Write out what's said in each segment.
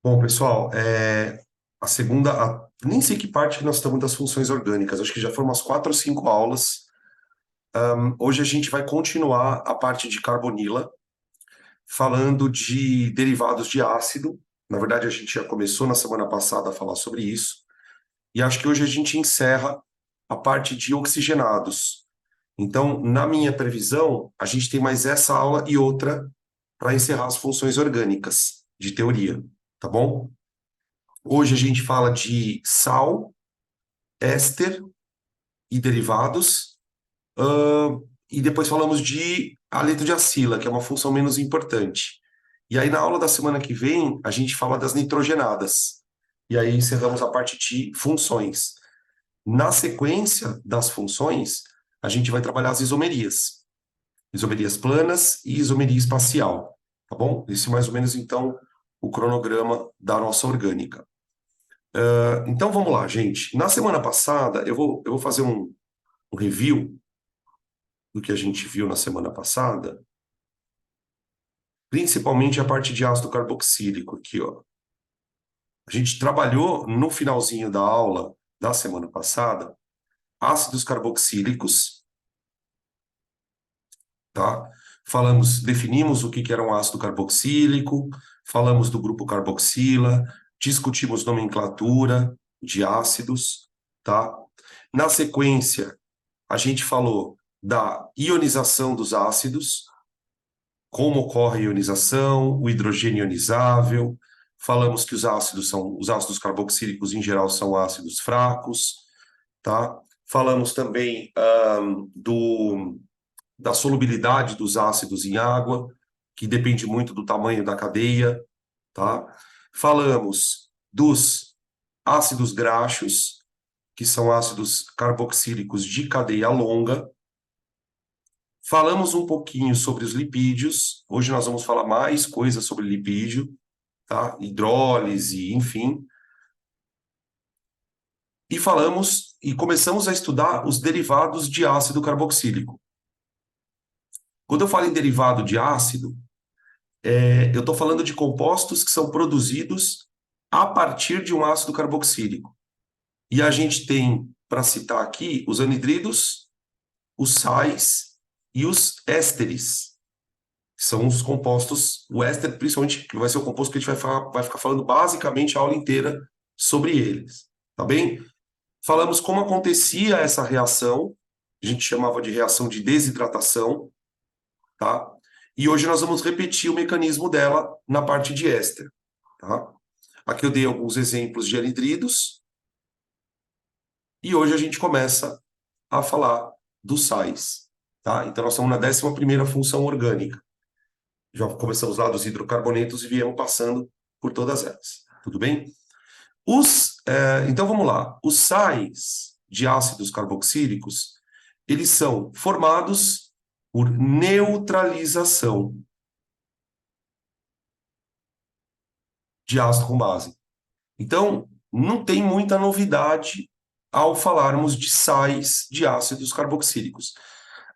Bom, pessoal, a segunda, nem sei que parte que nós estamos das funções orgânicas, acho que já foram umas 4 ou 5 aulas. Hoje a gente vai continuar a parte de carbonila, falando de derivados de ácido. Na verdade, a gente já começou na semana passada a falar sobre isso, e acho que hoje a gente encerra a parte de oxigenados. Então, na minha previsão, a gente tem mais essa aula e outra para encerrar as funções orgânicas de teoria, tá bom? Hoje a gente fala de sal, éster e derivados, e depois falamos de haleto de acila, que é uma função menos importante. E aí, na aula da semana que vem, a gente fala das nitrogenadas. E aí encerramos a parte de funções. Na sequência das funções, a gente vai trabalhar as isomerias. Isomerias planas e isomeria espacial, tá bom? Esse é mais ou menos, então, o cronograma da nossa orgânica. Então vamos lá, gente. Na semana passada, eu vou fazer um review do que a gente viu na semana passada, principalmente a parte de ácido carboxílico aqui, ó. A gente trabalhou no finalzinho da aula da semana passada ácidos carboxílicos, tá? Definimos o que que era um ácido carboxílico, falamos do grupo carboxila, discutimos nomenclatura de ácidos, tá? Na sequência, a gente falou da ionização dos ácidos, como ocorre a ionização, o hidrogênio ionizável. Falamos que os ácidos carboxílicos em geral são ácidos fracos, tá? Falamos também da solubilidade dos ácidos em água, que depende muito do tamanho da cadeia, tá? Falamos dos ácidos graxos, que são ácidos carboxílicos de cadeia longa. Falamos um pouquinho sobre os lipídios. Hoje nós vamos falar mais coisas sobre lipídio, tá? Hidrólise, enfim. E começamos a estudar os derivados de ácido carboxílico. Quando eu falo em derivado de ácido, eu estou falando de compostos que são produzidos a partir de um ácido carboxílico. E a gente tem, para citar aqui, os anidridos, os sais e os ésteres, que são os compostos, o éster, principalmente, que vai ser o composto que a gente vai ficar falando basicamente a aula inteira sobre eles, tá bem? Falamos como acontecia essa reação, a gente chamava de reação de desidratação, tá? E hoje nós vamos repetir o mecanismo dela na parte de éster, tá? Aqui eu dei alguns exemplos de anidridos, e hoje a gente começa a falar dos sais, tá? Então nós estamos na 11ª função orgânica. Já começamos lá dos hidrocarbonetos e viemos passando por todas elas, tudo bem? Então vamos lá. Os sais de ácidos carboxílicos, eles são formados por neutralização de ácido com base. Então, não tem muita novidade ao falarmos de sais de ácidos carboxílicos.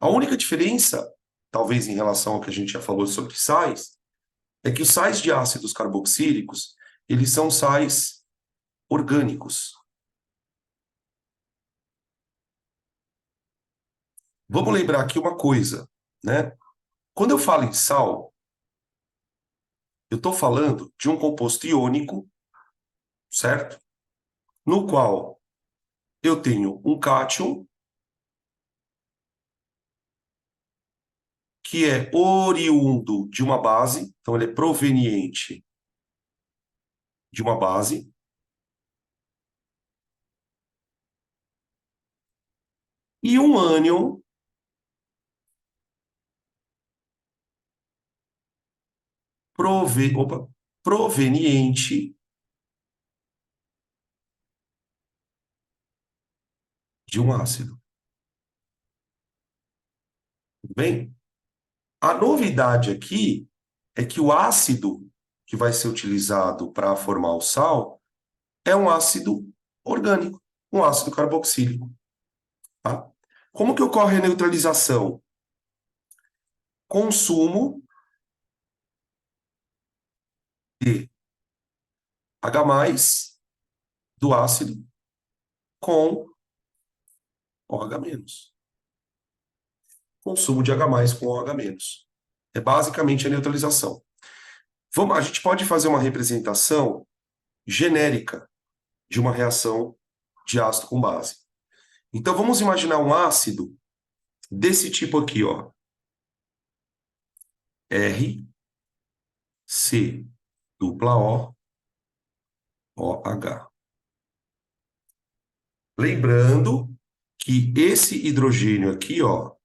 A única diferença, talvez em relação ao que a gente já falou sobre sais, é que os sais de ácidos carboxílicos, eles são sais orgânicos. Vamos lembrar aqui uma coisa, né? Quando eu falo em sal, eu estou falando de um composto iônico, certo? No qual eu tenho um cátion, que é oriundo de uma base, então ele é proveniente de uma base, e um ânion proveniente de um ácido. Tudo bem? A novidade aqui é que o ácido que vai ser utilizado para formar o sal é um ácido orgânico, um ácido carboxílico. Tá? Como que ocorre a neutralização? Consumo de H+ do ácido com OH-. Consumo de H+ com OH-. É basicamente a neutralização. A gente pode fazer uma representação genérica de uma reação de ácido com base. Então, vamos imaginar um ácido desse tipo aqui, ó. RCOOH. Lembrando que esse hidrogênio aqui, ó,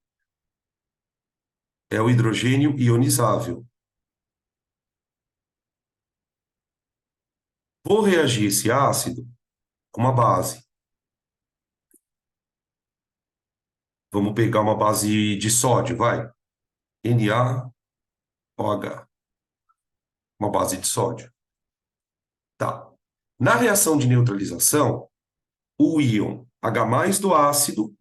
é o hidrogênio ionizável. Vou reagir esse ácido com uma base. Vamos pegar uma base de sódio, vai. NaOH. Uma base de sódio. Tá. Na reação de neutralização, o íon H+ do ácido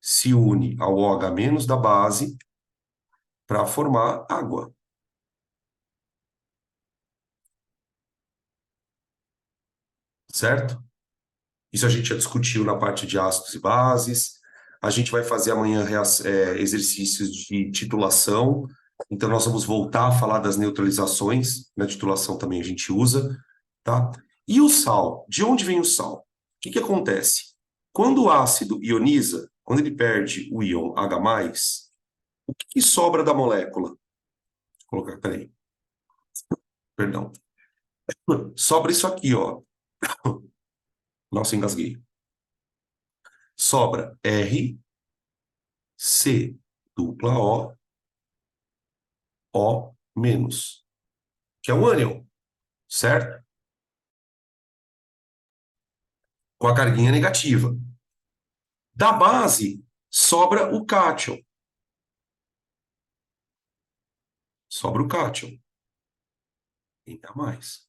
se une ao OH- da base para formar água. Certo? Isso a gente já discutiu na parte de ácidos e bases. A gente vai fazer amanhã exercícios de titulação. Então, nós vamos voltar a falar das neutralizações. Na titulação também a gente usa, tá? E o sal? De onde vem o sal? O que que acontece? Quando o ácido ioniza, quando ele perde o íon H+, o que que sobra da molécula? Vou colocar, peraí. Perdão. Sobra isso aqui, ó. Nossa, engasguei. Sobra RCOO, que é o ânion, certo? Com a carguinha negativa. Da base, sobra o cátion. Sobra o cátion. Ainda mais.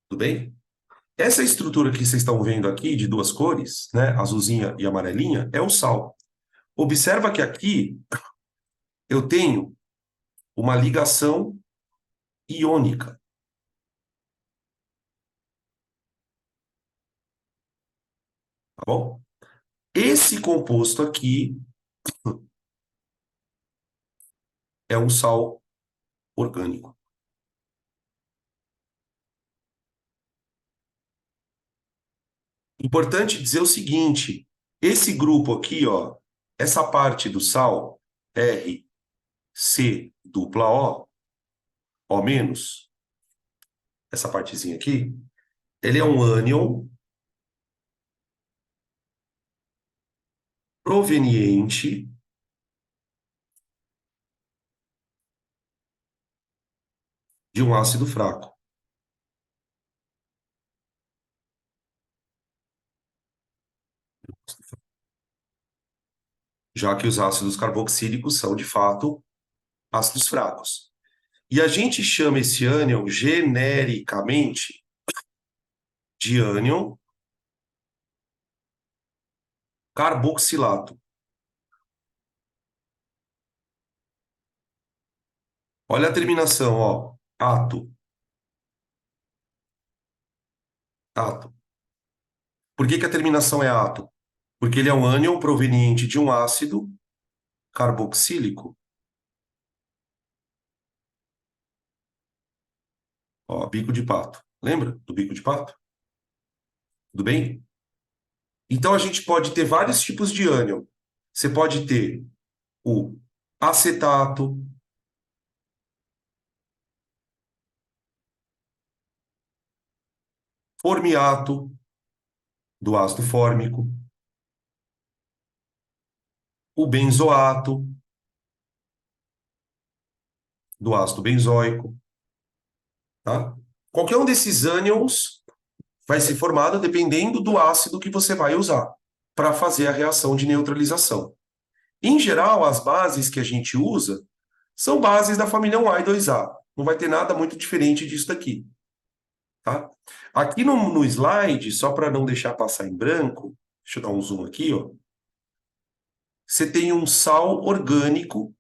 Tudo bem? Essa estrutura que vocês estão vendo aqui, de duas cores, né, azulzinha e amarelinha, é o sal. Observa que aqui eu tenho uma ligação iônica. Tá bom? Esse composto aqui é um sal orgânico. Importante dizer o seguinte, esse grupo aqui, ó, essa parte do sal, RCOO, O-, essa partezinha aqui, ele é um ânion proveniente de um ácido fraco. Já que os ácidos carboxílicos são, de fato, ácidos fracos. E a gente chama esse ânion genericamente de ânion carboxilato. Olha a terminação, ó, ato, ato. Por que que a terminação é ato? Porque ele é um ânion proveniente de um ácido carboxílico. Ó, bico de pato. Lembra do bico de pato? Tudo bem? Então a gente pode ter vários tipos de ânion. Você pode ter o acetato, formiato, do ácido fórmico, o benzoato, do ácido benzoico, tá? Qualquer um desses ânions vai ser formado dependendo do ácido que você vai usar para fazer a reação de neutralização. Em geral, as bases que a gente usa são bases da família 1A e 2A. Não vai ter nada muito diferente disso daqui. Tá? Aqui no slide, só para não deixar passar em branco, deixa eu dar um zoom aqui, ó. Você tem um sal orgânico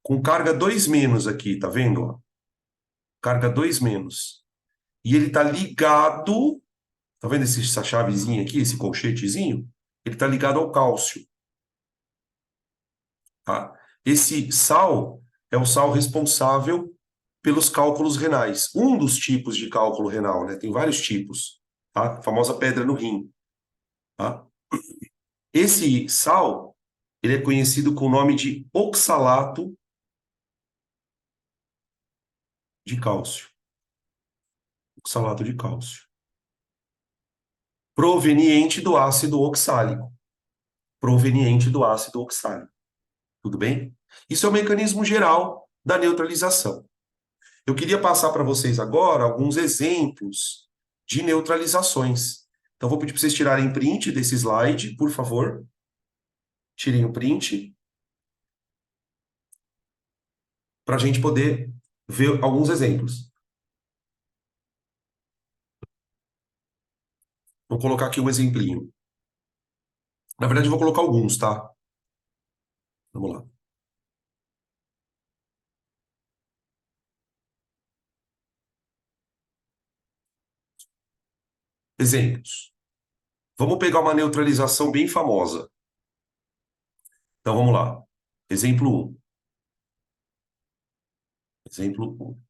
com carga 2- aqui, tá vendo? Ó? carga 2 menos. E ele está ligado, tá vendo essa chavezinha aqui, esse colchetezinho? Ele está ligado ao cálcio, tá? Esse sal é o sal responsável pelos cálculos renais. Um dos tipos de cálculo renal, né? Tem vários tipos, tá? A famosa pedra no rim, tá? Esse sal, ele é conhecido com o nome de oxalato de cálcio. Oxalato de cálcio. Proveniente do ácido oxálico. Proveniente do ácido oxálico. Tudo bem? Isso é o mecanismo geral da neutralização. Eu queria passar para vocês agora alguns exemplos de neutralizações. Então, vou pedir para vocês tirarem print desse slide, por favor. Tirem o print, para a gente poder ver alguns exemplos. Vou colocar aqui um exemplinho. Na verdade, eu vou colocar alguns, tá? Vamos lá. Exemplos. Vamos pegar uma neutralização bem famosa. Então, vamos lá. Exemplo 1. Exemplo 1.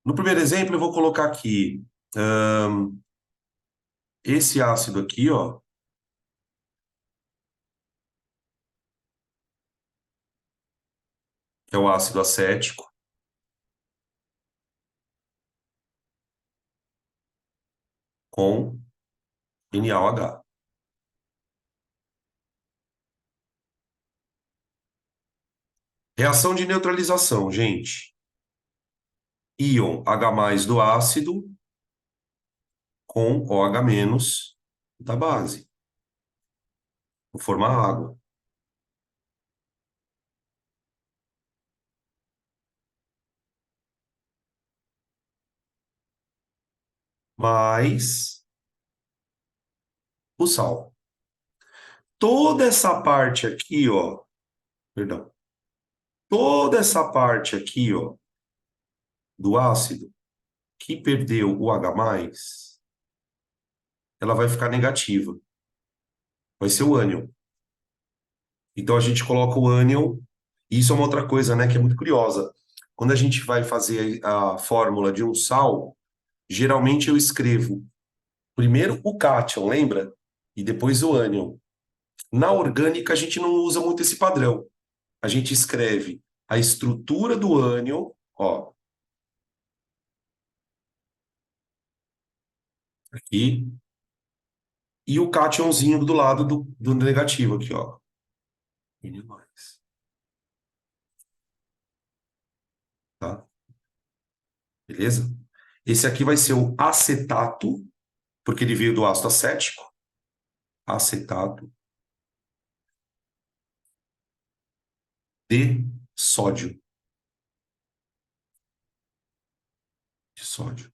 No primeiro exemplo, eu vou colocar aqui esse ácido aqui, ó, que é o ácido acético, com NaOH. Reação de neutralização, gente. Íon H+ do ácido com OH- da base. Vou formar água. Mais o sal. Toda essa parte aqui, ó, perdão. Toda essa parte aqui, ó, do ácido que perdeu o H+, ela vai ficar negativa. Vai ser o ânion. Então a gente coloca o ânion, e isso é uma outra coisa, né, que é muito curiosa. Quando a gente vai fazer a fórmula de um sal, geralmente eu escrevo primeiro o cátion, lembra? E depois o ânion. Na orgânica a gente não usa muito esse padrão. A gente escreve a estrutura do ânion, ó, aqui, e o cátionzinho do lado do negativo aqui, ó. N+, tá? Beleza? Esse aqui vai ser o acetato, porque ele veio do ácido acético. Acetato de sódio. De sódio.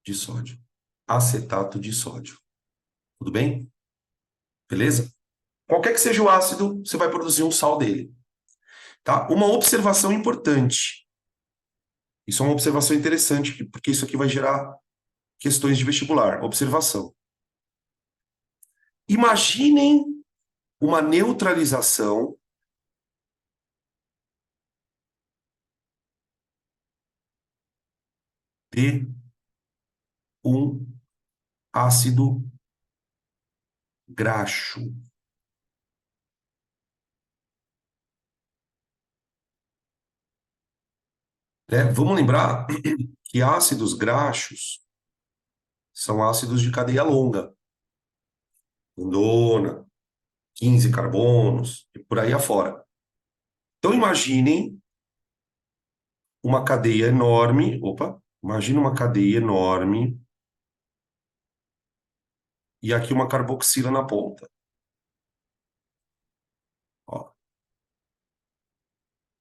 De sódio. Acetato de sódio. Tudo bem? Beleza? Qualquer que seja o ácido, você vai produzir um sal dele. Tá? Uma observação importante. Isso é uma observação interessante, porque isso aqui vai gerar questões de vestibular. Observação. Imaginem uma neutralização de um ácido graxo. Né? Vamos lembrar que ácidos graxos são ácidos de cadeia longa. Indona, 15 carbonos e por aí afora. Então imaginem uma cadeia enorme, imagina uma cadeia enorme e aqui uma carboxila na ponta. Ó,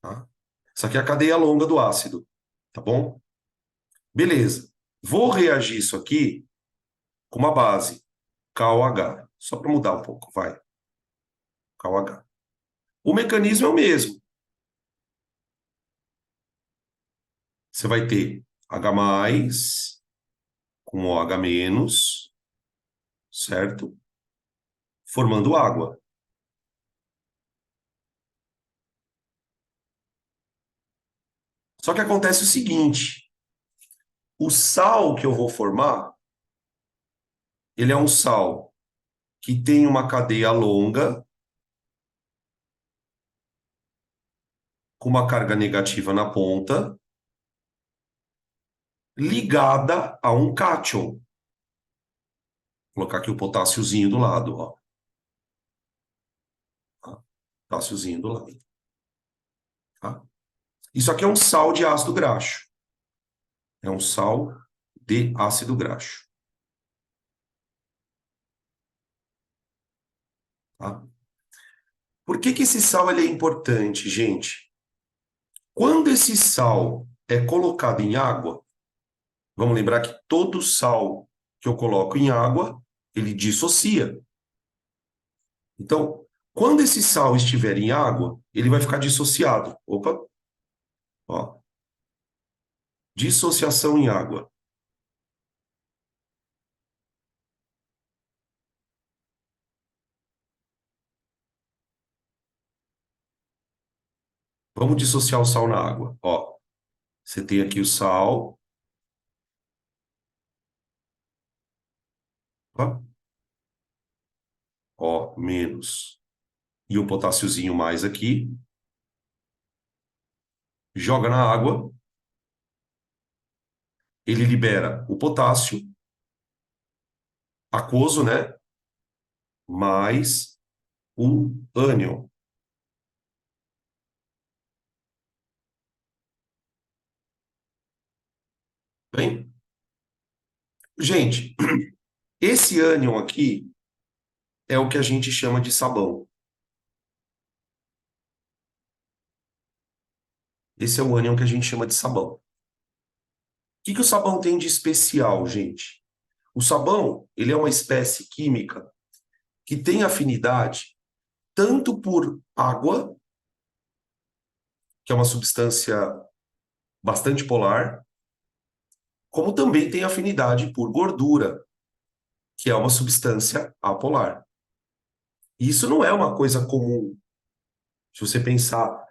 tá? Isso aqui é a cadeia longa do ácido, tá bom? Beleza. Vou reagir isso aqui com uma base, KOH. Só para mudar um pouco, vai. KOH. O mecanismo é o mesmo. Você vai ter H+, com OH-, certo? Formando água. Só que acontece o seguinte, o sal que eu vou formar, ele é um sal que tem uma cadeia longa, com uma carga negativa na ponta, ligada a um cátion. Vou colocar aqui o potássiozinho do lado, ó. Tá? Potássiozinho do lado. Tá? Isso aqui é um sal de ácido graxo. É um sal de ácido graxo. Tá? Por que que esse sal ele é importante, gente? Quando esse sal é colocado em água, vamos lembrar que todo sal que eu coloco em água, ele dissocia. Então, quando esse sal estiver em água, ele vai ficar dissociado. Opa, ó, dissociação em água. Vamos dissociar o sal na água. Ó, você tem aqui o sal, ó, ó, menos. E o potássiozinho mais aqui. Joga na água, ele libera o potássio aquoso, né? Mais o ânion. Bem, gente, esse ânion aqui é o que a gente chama de sabão. Esse é o ânion que a gente chama de sabão. O que que o sabão tem de especial, gente? O sabão, ele é uma espécie química que tem afinidade tanto por água, que é uma substância bastante polar, como também tem afinidade por gordura, que é uma substância apolar. E isso não é uma coisa comum, se você pensar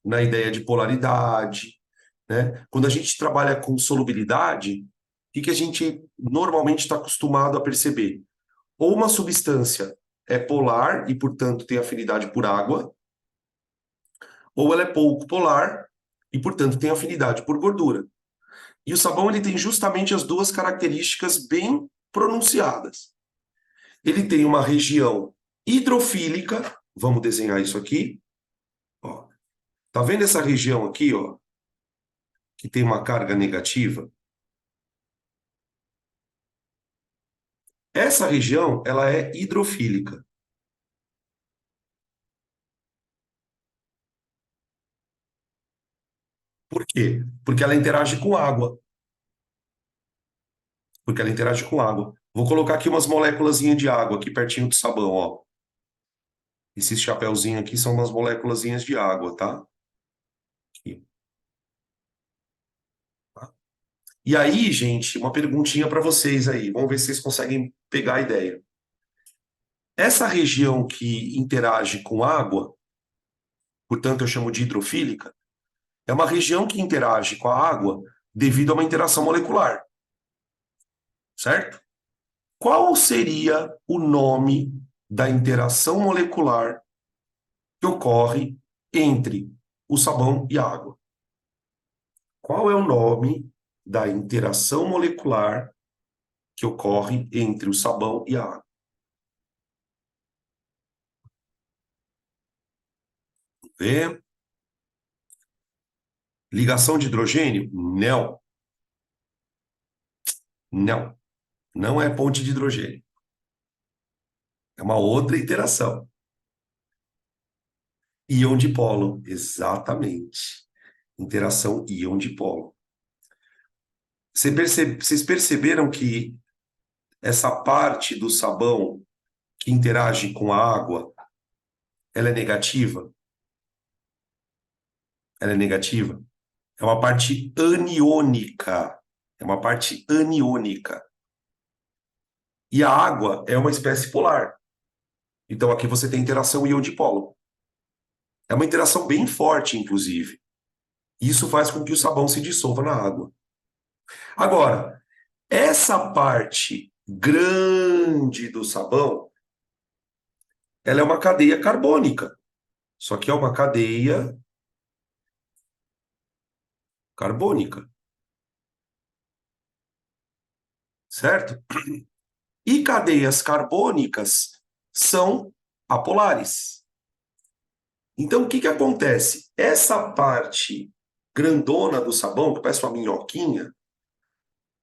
na ideia de polaridade, né? Quando a gente trabalha com solubilidade, o que que a gente normalmente está acostumado a perceber? Ou uma substância é polar e, portanto, tem afinidade por água, ou ela é pouco polar e, portanto, tem afinidade por gordura. E o sabão ele tem justamente as duas características bem pronunciadas. Ele tem uma região hidrofílica, vamos desenhar isso aqui, ó. Tá vendo essa região aqui, ó, que tem uma carga negativa? Essa região, ela é hidrofílica. Por quê? Porque ela interage com água. Porque ela interage com água. Vou colocar aqui umas moléculas de água aqui pertinho do sabão, ó. Esses chapéuzinhos aqui são umas moléculas de água, tá? Aqui, tá? E aí, gente, uma perguntinha para vocês aí. Vamos ver se vocês conseguem pegar a ideia. Essa região que interage com água, portanto eu chamo de hidrofílica, é uma região que interage com a água devido a uma interação molecular, certo? Qual seria o nome da interação molecular que ocorre entre o sabão e a água? Qual é o nome da interação molecular que ocorre entre o sabão e a água? Vê? Ligação de hidrogênio? Não, não. Não é ponte de hidrogênio. É uma outra interação. Íon dipolo, exatamente. Interação íon dipolo. Vocês perceberam que essa parte do sabão que interage com a água, ela é negativa? Ela é negativa? É uma parte aniônica. É uma parte aniônica. E a água é uma espécie polar. Então aqui você tem interação íon-dipolo. É uma interação bem forte, inclusive. Isso faz com que o sabão se dissolva na água. Agora, essa parte grande do sabão, ela é uma cadeia carbônica. Só que é uma cadeia carbônica, certo? E cadeias carbônicas são apolares. Então, o que que acontece? Essa parte grandona do sabão, que parece uma minhoquinha,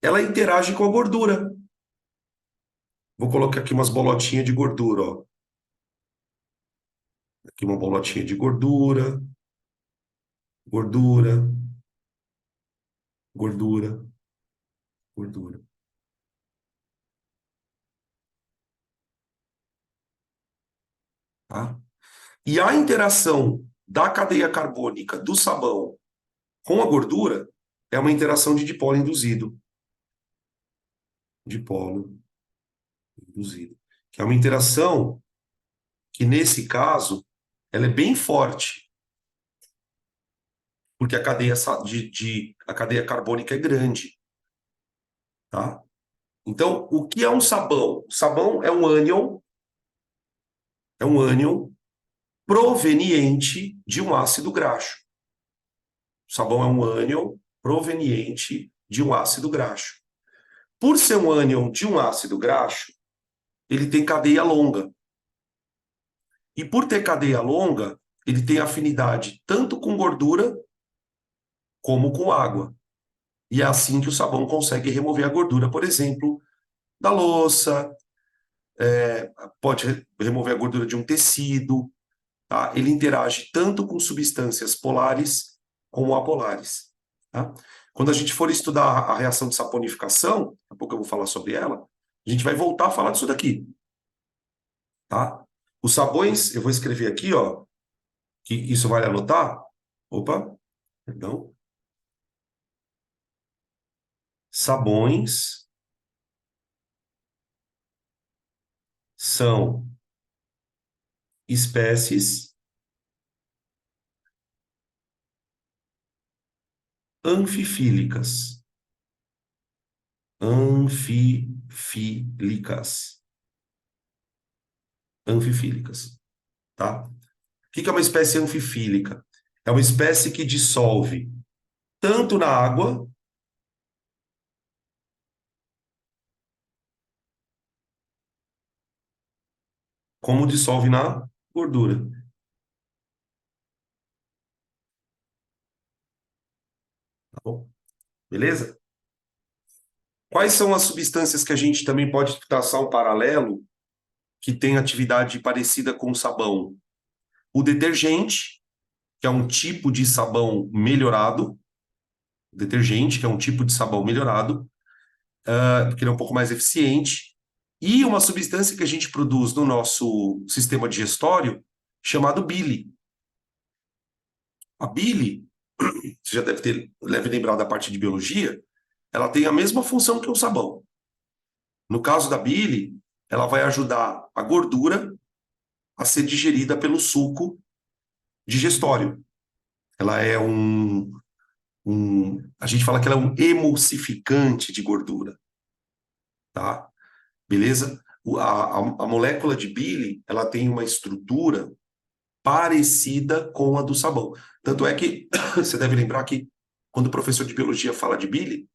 ela interage com a gordura. Vou colocar aqui umas bolotinhas de gordura, ó. Aqui uma bolotinha de gordura, gordura, gordura, gordura. Tá? E a interação da cadeia carbônica do sabão com a gordura é uma interação de dipolo induzido. Dipolo induzido. Que é uma interação que, nesse caso, ela é bem forte, porque a cadeia, a cadeia carbônica é grande. Tá? Então, o que é um sabão? O sabão é um ânion proveniente de um ácido graxo. O sabão é um ânion proveniente de um ácido graxo. Por ser um ânion de um ácido graxo, ele tem cadeia longa. E por ter cadeia longa, ele tem afinidade tanto com gordura como com água. E é assim que o sabão consegue remover a gordura, por exemplo, da louça, pode remover a gordura de um tecido, tá? Ele interage tanto com substâncias polares como apolares. Tá? Quando a gente for estudar a reação de saponificação, daqui a pouco eu vou falar sobre ela, a gente vai voltar a falar disso daqui. Tá? Os sabões, eu vou escrever aqui, ó, que isso vale anotar. Opa, perdão. Sabões são espécies anfifílicas. Anfifílicas. Anfifílicas, tá? O que é uma espécie anfifílica? É uma espécie que dissolve tanto na água como dissolve na gordura. Tá bom? Beleza? Quais são as substâncias que a gente também pode traçar um paralelo que tem atividade parecida com o sabão? O detergente, que é um tipo de sabão melhorado, detergente, que é um tipo de sabão melhorado, porque ele é um pouco mais eficiente, e uma substância que a gente produz no nosso sistema digestório, chamado bile. A bile, você já deve lembrar da parte de biologia, ela tem a mesma função que o sabão. No caso da bile, ela vai ajudar a gordura a ser digerida pelo suco digestório. Ela é a gente fala que ela é um emulsificante de gordura, tá? Beleza? A molécula de bile, ela tem uma estrutura parecida com a do sabão. Tanto é que você deve lembrar que quando o professor de biologia fala de bile,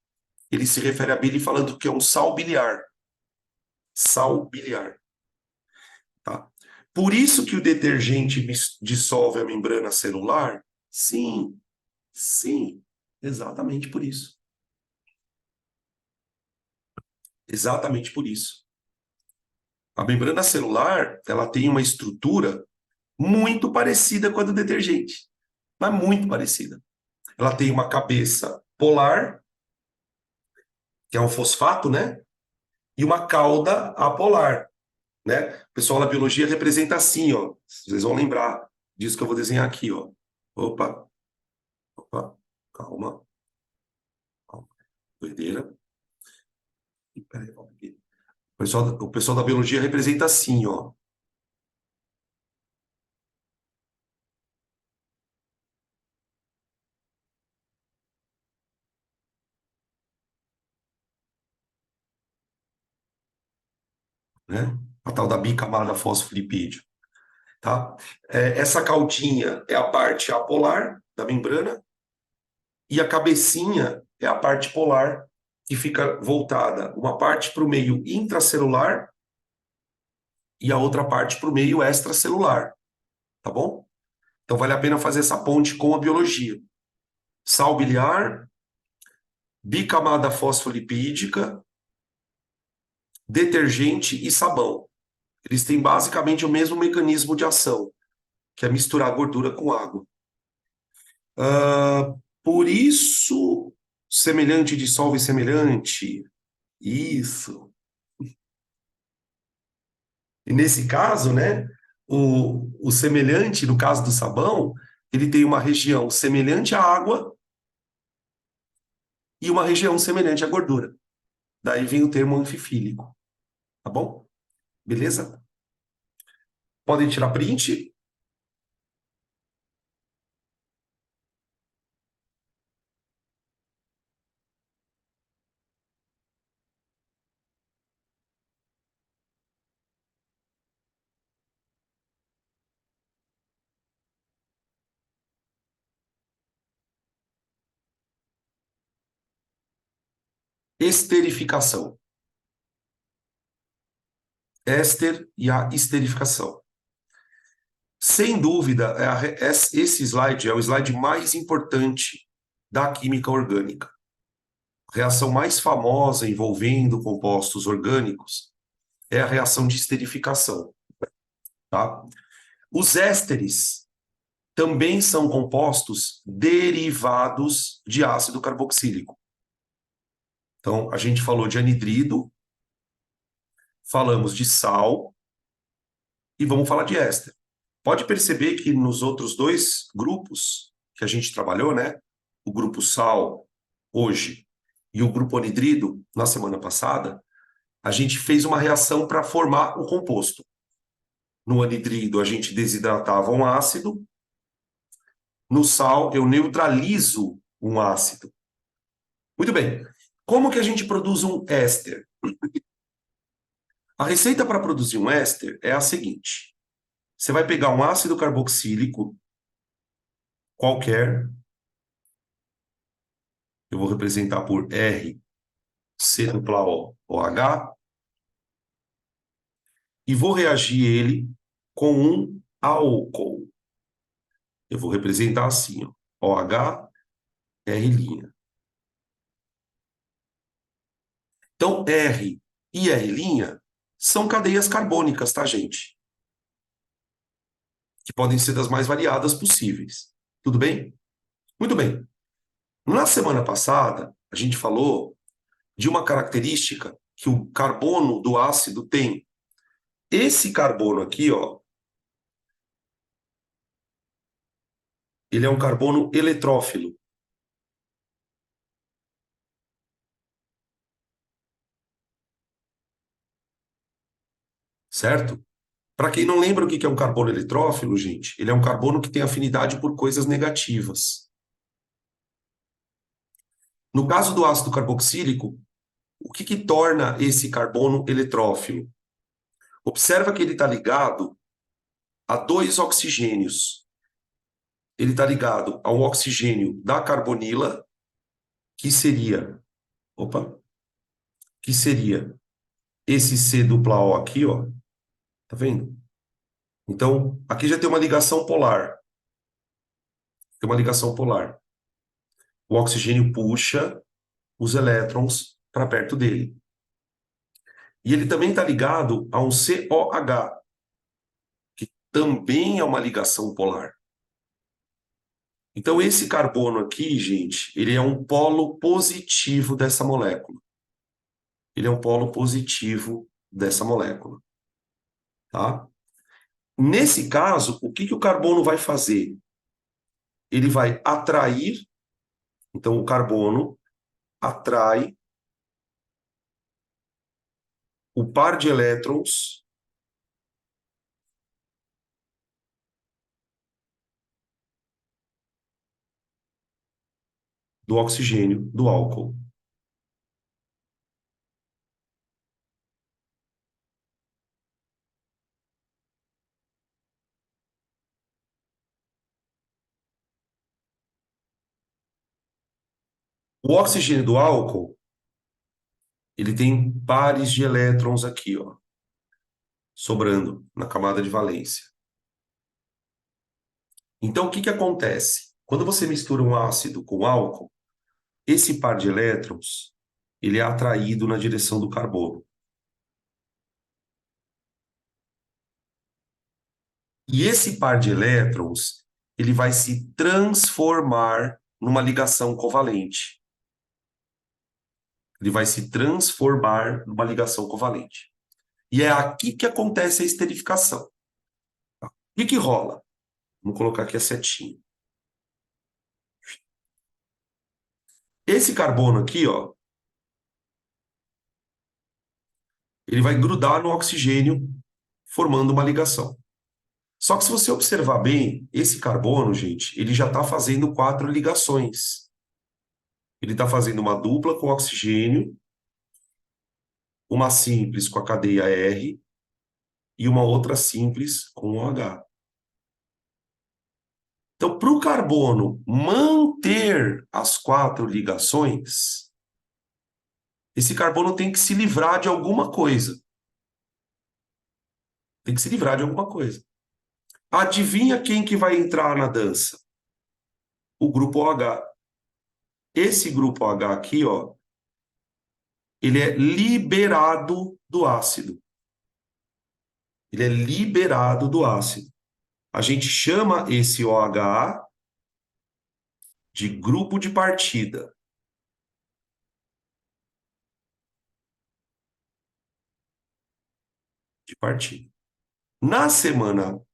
ele se refere a bile falando que é um sal biliar. Sal biliar, tá? Por isso que o detergente dissolve a membrana celular? Sim, sim, exatamente por isso. Exatamente por isso. A membrana celular, ela tem uma estrutura muito parecida com a do detergente, mas muito parecida. Ela tem uma cabeça polar, que é um fosfato, né? E uma cauda apolar, né? O pessoal da biologia representa assim, ó. Vocês vão lembrar disso que eu vou desenhar aqui, ó. Opa. Opa, calma, calma. Doideira. Peraí, vamos aqui. O pessoal da biologia representa assim, ó. Né? A tal da bicamada fosfolipídio, tá? Essa caudinha é a parte apolar da membrana e a cabecinha é a parte polar que fica voltada uma parte para o meio intracelular e a outra parte para o meio extracelular, tá bom? Então vale a pena fazer essa ponte com a biologia. Sal biliar, bicamada fosfolipídica, detergente e sabão. Eles têm basicamente o mesmo mecanismo de ação, que é misturar gordura com água. Por isso, semelhante dissolve semelhante. Isso. E nesse caso, né, o semelhante, no caso do sabão, ele tem uma região semelhante à água e uma região semelhante à gordura. Daí vem o termo anfifílico, tá bom? Beleza? Podem tirar print. Esterificação. Éster e a esterificação. Sem dúvida, esse slide é o slide mais importante da química orgânica. A reação mais famosa envolvendo compostos orgânicos é a reação de esterificação. Tá? Os ésteres também são compostos derivados de ácido carboxílico. Então, a gente falou de anidrido, falamos de sal e vamos falar de éster. Pode perceber que nos outros dois grupos que a gente trabalhou, né? O grupo sal, hoje, e o grupo anidrido, na semana passada, a gente fez uma reação para formar o composto. No anidrido, a gente desidratava um ácido. No sal, eu neutralizo um ácido. Muito bem. Como que a gente produz um éster? A receita para produzir um éster é a seguinte. Você vai pegar um ácido carboxílico qualquer, eu vou representar por R, C dupla O, OH, e vou reagir ele com um álcool. Eu vou representar assim, ó, OH, R'. Então, R e R' são cadeias carbônicas, tá, gente? Que podem ser das mais variadas possíveis. Tudo bem? Muito bem. Na semana passada, a gente falou de uma característica que o carbono do ácido tem. Esse carbono aqui, ó, ele é um carbono eletrófilo, certo? Para quem não lembra o que é um carbono eletrófilo, gente, ele é um carbono que tem afinidade por coisas negativas. No caso do ácido carboxílico, o que torna esse carbono eletrófilo? Observa que ele está ligado a dois oxigênios. Ele está ligado ao oxigênio da carbonila, que seria, opa, que seria esse C dupla O aqui, ó. Tá vendo? Então, aqui já tem uma ligação polar. Tem uma ligação polar. O oxigênio puxa os elétrons para perto dele. E ele também está ligado a um COH, que também é uma ligação polar. Então, esse carbono aqui, gente, ele é um polo positivo dessa molécula. Ele é um polo positivo dessa molécula. Tá? Nesse caso, o que o carbono vai fazer? Ele vai atrair Então, o carbono atrai o par de elétrons do oxigênio do álcool. O oxigênio do álcool, ele tem pares de elétrons aqui, ó, sobrando na camada de valência. Então, o que que acontece? Quando você mistura um ácido com álcool, esse par de elétrons, ele é atraído na direção do carbono. E esse par de elétrons, ele vai se transformar numa ligação covalente. Ele vai se transformar numa ligação covalente. E é aqui que acontece a esterificação. O que que rola? Vamos colocar aqui a setinha. Esse carbono aqui, ó, ele vai grudar no oxigênio, formando uma ligação. Só que se você observar bem, esse carbono, gente, ele já está fazendo 4 ligações. Ele está fazendo uma dupla com oxigênio, uma simples com a cadeia R e uma outra simples com o H. Então, para o carbono manter as 4 ligações, esse carbono tem que se livrar de alguma coisa. Tem que se livrar de alguma coisa. Adivinha quem que vai entrar na dança? O grupo OH. Esse grupo OH aqui, ó, ele é liberado do ácido. Ele é liberado do ácido. A gente chama esse OH de grupo de partida. De partida. Na semana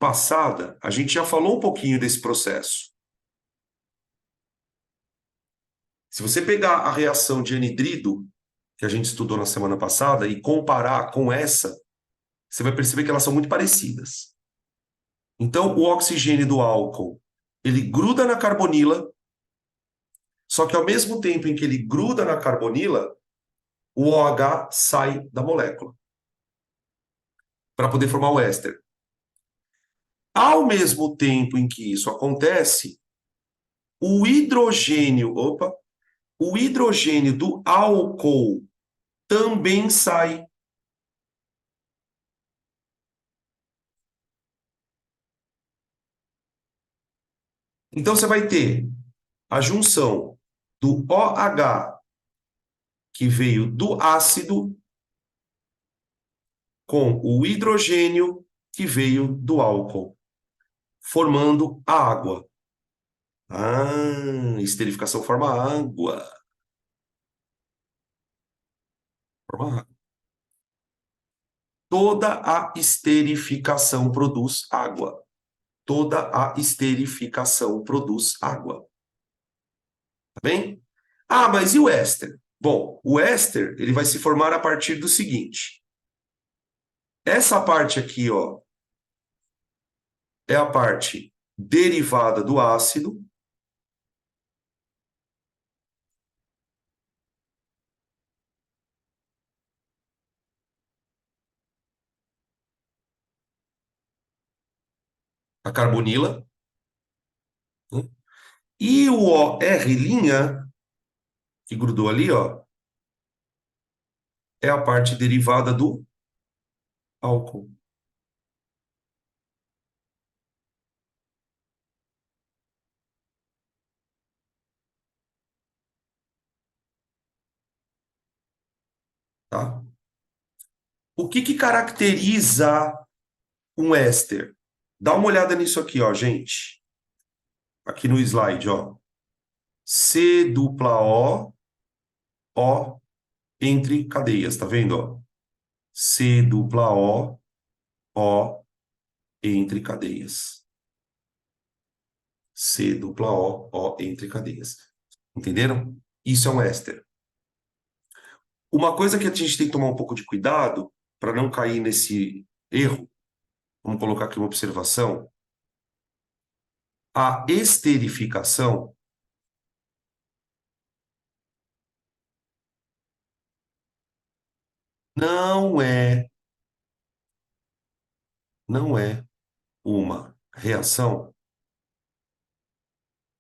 passada, a gente já falou um pouquinho desse processo. Se você pegar a reação de anidrido, que a gente estudou na semana passada, e comparar com essa, você vai perceber que elas são muito parecidas. Então, o oxigênio do álcool, ele gruda na carbonila, só que ao mesmo tempo em que ele gruda na carbonila, o OH sai da molécula para poder formar o éster. Ao mesmo tempo em que isso acontece, o hidrogênio do álcool também sai. Então você vai ter a junção do OH que veio do ácido com o hidrogênio que veio do álcool, formando a água. Ah, esterificação forma água. Forma água. Toda a esterificação produz água. Toda a esterificação produz água. Tá bem? Ah, mas e o éster? Bom, o éster ele vai se formar a partir do seguinte. Essa parte aqui, ó, é a parte derivada do ácido. A carbonila. Né? E o OR', que grudou ali, ó, é a parte derivada do álcool. Tá? O que que caracteriza um éster? Dá uma olhada nisso aqui, ó, gente. Aqui no slide, ó. C dupla O entre cadeias, tá vendo, ó? C dupla O entre cadeias. C dupla O entre cadeias. Entenderam? Isso é um éster. Uma coisa que a gente tem que tomar um pouco de cuidado para não cair nesse erro, vamos colocar aqui uma observação, a esterificação não é, não é uma reação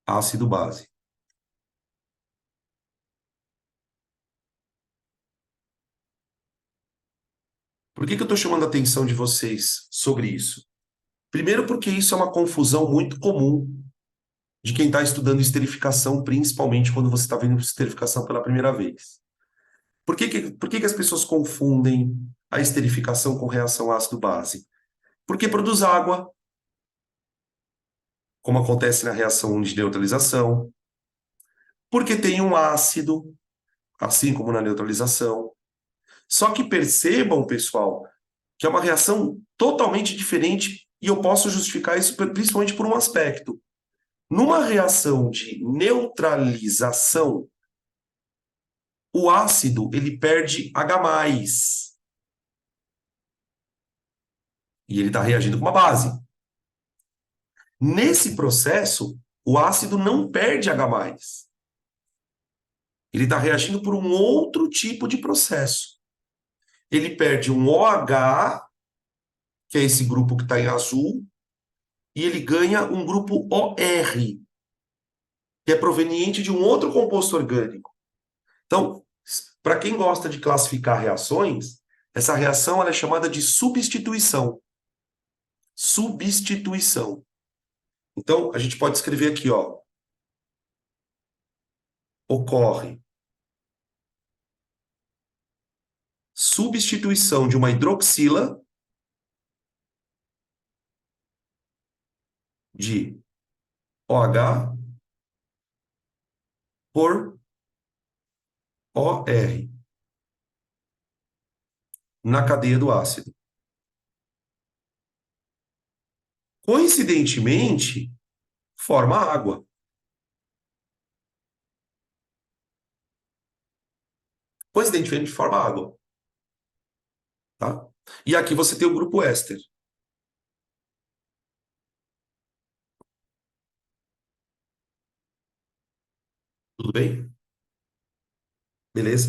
ácido-base. Por que que eu estou chamando a atenção de vocês sobre isso? Primeiro, porque isso é uma confusão muito comum de quem está estudando esterificação, principalmente quando você está vendo esterificação pela primeira vez. Por que que as pessoas confundem a esterificação com reação ácido-base? Porque produz água, como acontece na reação de neutralização, porque tem um ácido, assim como na neutralização. Só que percebam, pessoal, que é uma reação totalmente diferente e eu posso justificar isso principalmente por um aspecto. Numa reação de neutralização, o ácido ele perde H+, e ele está reagindo com uma base. Nesse processo, o ácido não perde H+. Ele está reagindo por um outro tipo de processo. Ele perde um OH, que é esse grupo que está em azul, e ele ganha um grupo OR, que é proveniente de um outro composto orgânico. Então, para quem gosta de classificar reações, essa reação ela é chamada de substituição. Substituição. Então, a gente pode escrever aqui, ó, ocorre substituição de uma hidroxila de OH por OR na cadeia do ácido. Coincidentemente, forma água. Coincidentemente, forma água. Tá? E aqui você tem o grupo éster. Tudo bem? Beleza?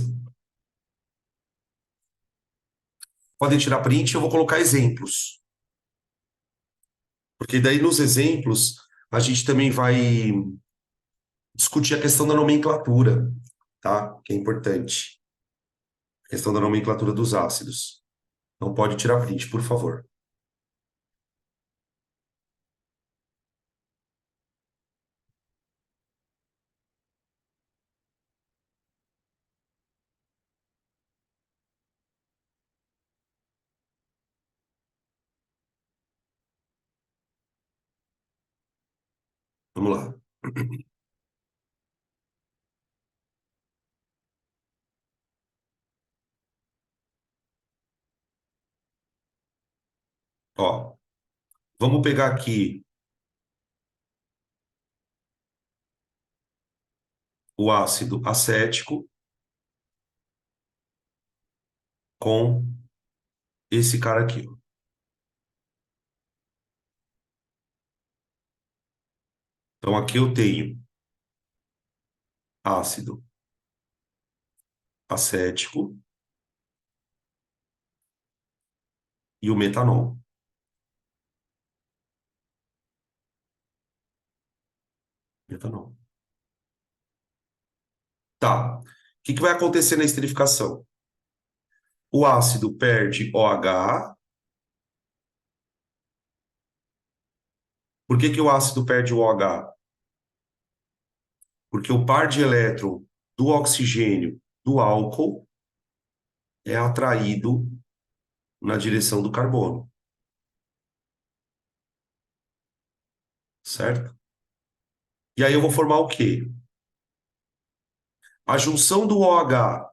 Podem tirar print, eu vou colocar exemplos. Porque daí nos exemplos a gente também vai discutir a questão da nomenclatura, tá? Que é importante. A questão da nomenclatura dos ácidos. Não pode tirar print, por favor. Vamos lá. Ó, vamos pegar aqui o ácido acético com esse cara aqui, ó. Então aqui eu tenho ácido acético e o metanol. Metanol. Tá. O que que vai acontecer na esterificação? O ácido perde OH. Por que que o ácido perde o OH? Porque o par de elétron do oxigênio do álcool é atraído na direção do carbono, certo? E aí eu vou formar o quê? A junção do OH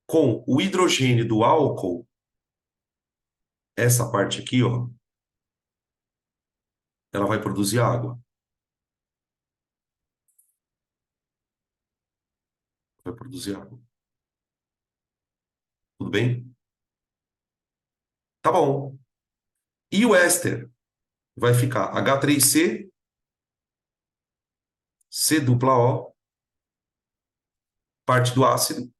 com o hidrogênio do álcool, essa parte aqui, ó, ela vai produzir água. Vai produzir água. Tudo bem? Tá bom. E o éster vai ficar H3C, C dupla O, parte do ácido,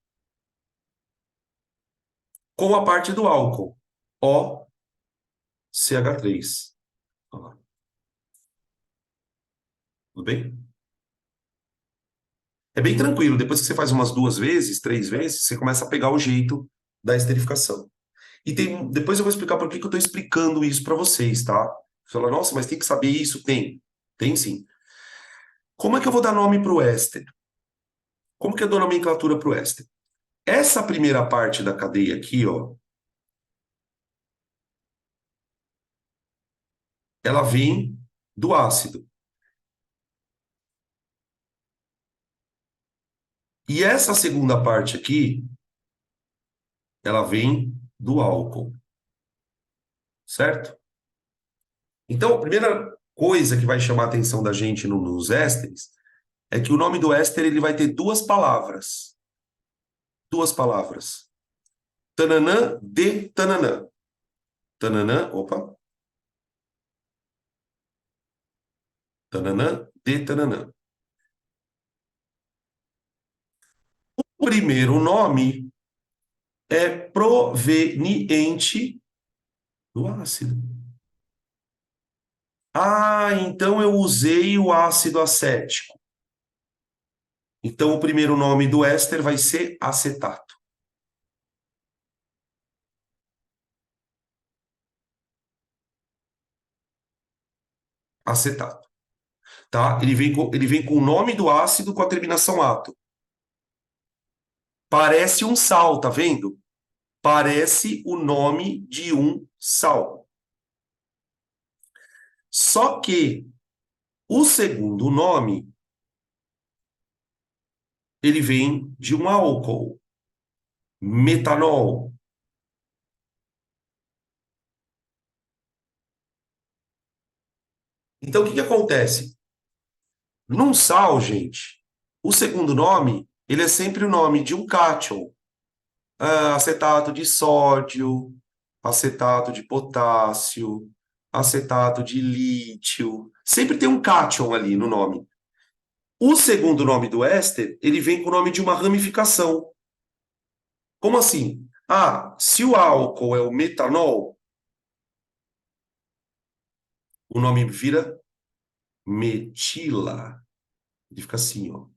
com a parte do álcool, OCH3. Olha lá. Tudo bem? É bem tranquilo. Depois que você faz umas 2 vezes, 3 vezes, você começa a pegar o jeito da esterificação. E depois eu vou explicar por que que eu estou explicando isso para vocês, tá? Você fala, nossa, mas tem que saber isso? Tem. Tem sim. Como é que eu vou dar nome para o éster? Como que eu dou nomenclatura para o éster? Essa primeira parte da cadeia aqui, ó, ela vem do ácido. E essa segunda parte aqui, ela vem do álcool, certo? Então, a primeira coisa que vai chamar a atenção da gente nos ésteres é que o nome do éster ele vai ter duas palavras. Duas palavras. Tananã de tananã. Tananã, opa. Tananã de tananã. O primeiro nome é proveniente do ácido. Ah, então eu usei o ácido acético. Então o primeiro nome do éster vai ser acetato. Acetato. Tá? Ele vem com o nome do ácido com a terminação ato. Parece um sal, tá vendo? Parece o nome de um sal. Só que o segundo nome, ele vem de um álcool, metanol. Então, o que que acontece? Num sal, gente, o segundo nome, ele é sempre o nome de um cátion. Acetato de sódio, acetato de potássio, acetato de lítio. Sempre tem um cátion ali no nome. O segundo nome do éster, ele vem com o nome de uma ramificação. Como assim? Ah, se o álcool é o metanol, o nome vira metila. Ele fica assim, ó.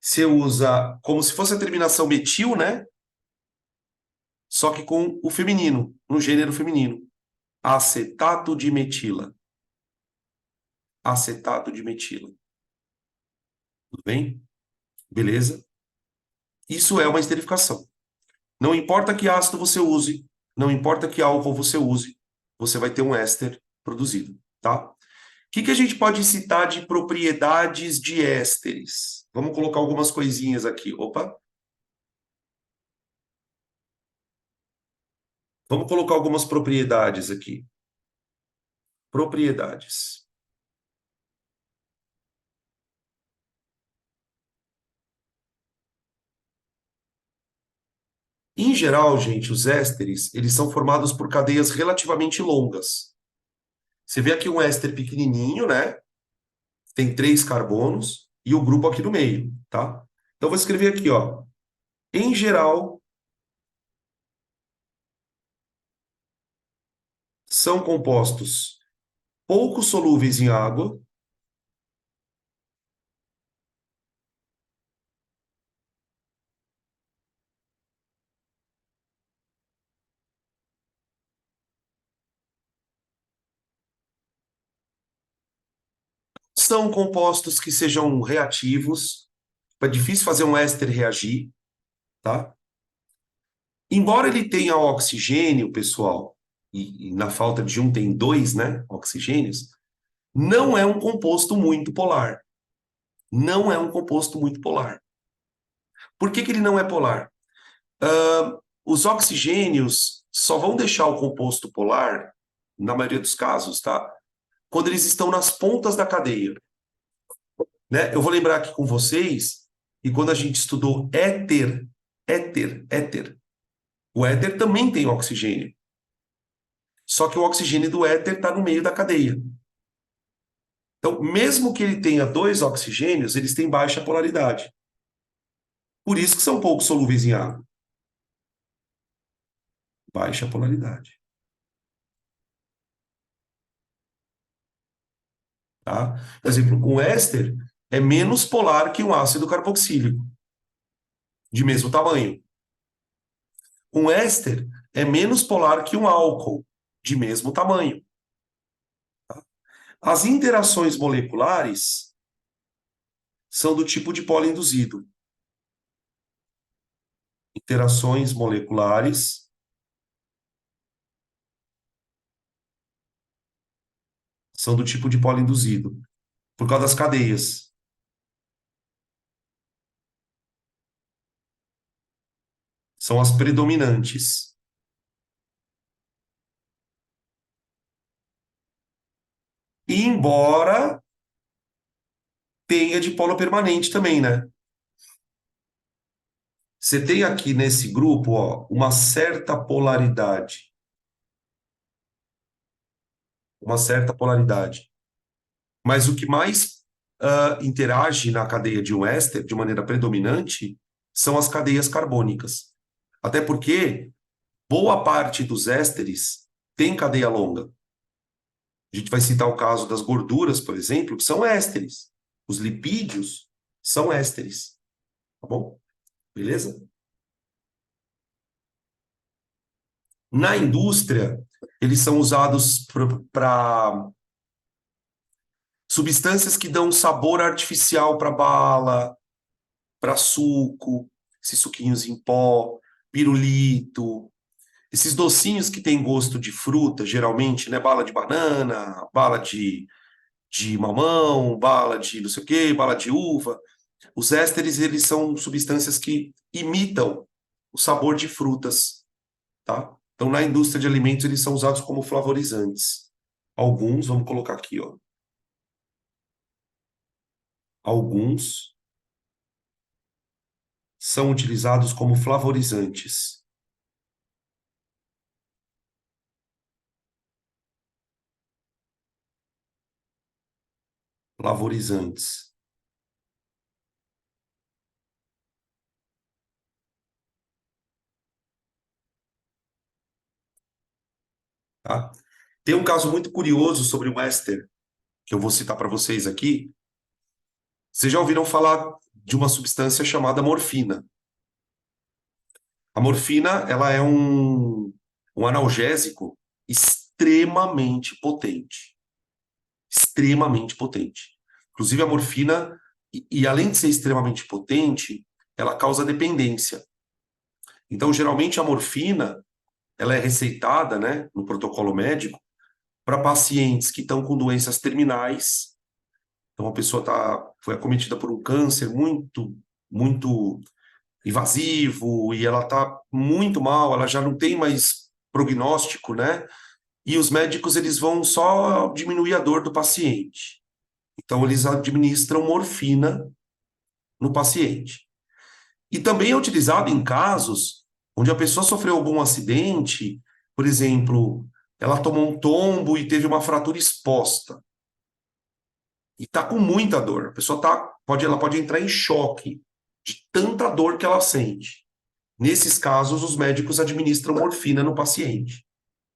Você usa como se fosse a terminação metil, né? Só que com o feminino, no gênero feminino. Acetato de metila. Acetato de metila. Tudo bem? Beleza? Isso é uma esterificação. Não importa que ácido você use, não importa que álcool você use, você vai ter um éster produzido, tá? O que que a gente pode citar de propriedades de ésteres? Vamos colocar algumas coisinhas aqui. Opa! Vamos colocar algumas propriedades aqui. Propriedades. Em geral, gente, os ésteres, eles são formados por cadeias relativamente longas. Você vê aqui um éster pequenininho, né? Tem 3 carbonos e o grupo aqui no meio, tá? Então, vou escrever aqui, ó. Em geral, são compostos pouco solúveis em água, são compostos que sejam reativos, é difícil fazer um éster reagir, tá? Embora ele tenha oxigênio, pessoal, e na falta de um tem dois, né, oxigênios, não é um composto muito polar. Não é um composto muito polar. Por que que ele não é polar? Os oxigênios só vão deixar o composto polar, na maioria dos casos, tá? Quando eles estão nas pontas da cadeia. né? Eu vou lembrar aqui com vocês que quando a gente estudou éter, o éter também tem oxigênio. Só que o oxigênio do éter está no meio da cadeia. Então, mesmo que ele tenha dois oxigênios, eles têm baixa polaridade. Por isso que são pouco solúveis em água. Baixa polaridade. Tá? Por exemplo, um éster é menos polar que um ácido carboxílico, de mesmo tamanho. Um éster é menos polar que um álcool, de mesmo tamanho. As interações moleculares são do tipo de polo induzido. Interações moleculares são do tipo de polo induzido, por causa das cadeias. São as predominantes. Embora tenha de polo permanente também, né? Você tem aqui nesse grupo, ó, uma certa polaridade. Uma certa polaridade. Mas o que mais interage na cadeia de um éster, de maneira predominante, são as cadeias carbônicas. Até porque boa parte dos ésteres tem cadeia longa. A gente vai citar o caso das gorduras, por exemplo, que são ésteres. Os lipídios são ésteres. Tá bom? Beleza? Na indústria, eles são usados para substâncias que dão sabor artificial para bala, para suco, esses suquinhos em pó, pirulito, esses docinhos que têm gosto de fruta, geralmente, né? Bala de banana, bala de mamão, bala de não sei o quê, bala de uva. Os ésteres, eles são substâncias que imitam o sabor de frutas, tá? Então, na indústria de alimentos, eles são usados como flavorizantes. Alguns, vamos colocar aqui, ó. Alguns são utilizados como flavorizantes. Flavorizantes, tá? Tem um caso muito curioso sobre o éster, que eu vou citar para vocês aqui. Vocês já ouviram falar de uma substância chamada morfina? A morfina, ela é um analgésico extremamente potente. Extremamente potente. Inclusive, a morfina, e além de ser extremamente potente, ela causa dependência. Então, geralmente, a morfina, ela é receitada, né, no protocolo médico, para pacientes que estão com doenças terminais. Então, a pessoa foi acometida por um câncer muito invasivo e ela está muito mal, ela já não tem mais prognóstico, né? E os médicos eles vão só diminuir a dor do paciente. Então, eles administram morfina no paciente. E também é utilizado em casos onde a pessoa sofreu algum acidente, por exemplo, ela tomou um tombo e teve uma fratura exposta. E está com muita dor. A pessoa ela pode entrar em choque de tanta dor que ela sente. Nesses casos, os médicos administram morfina no paciente,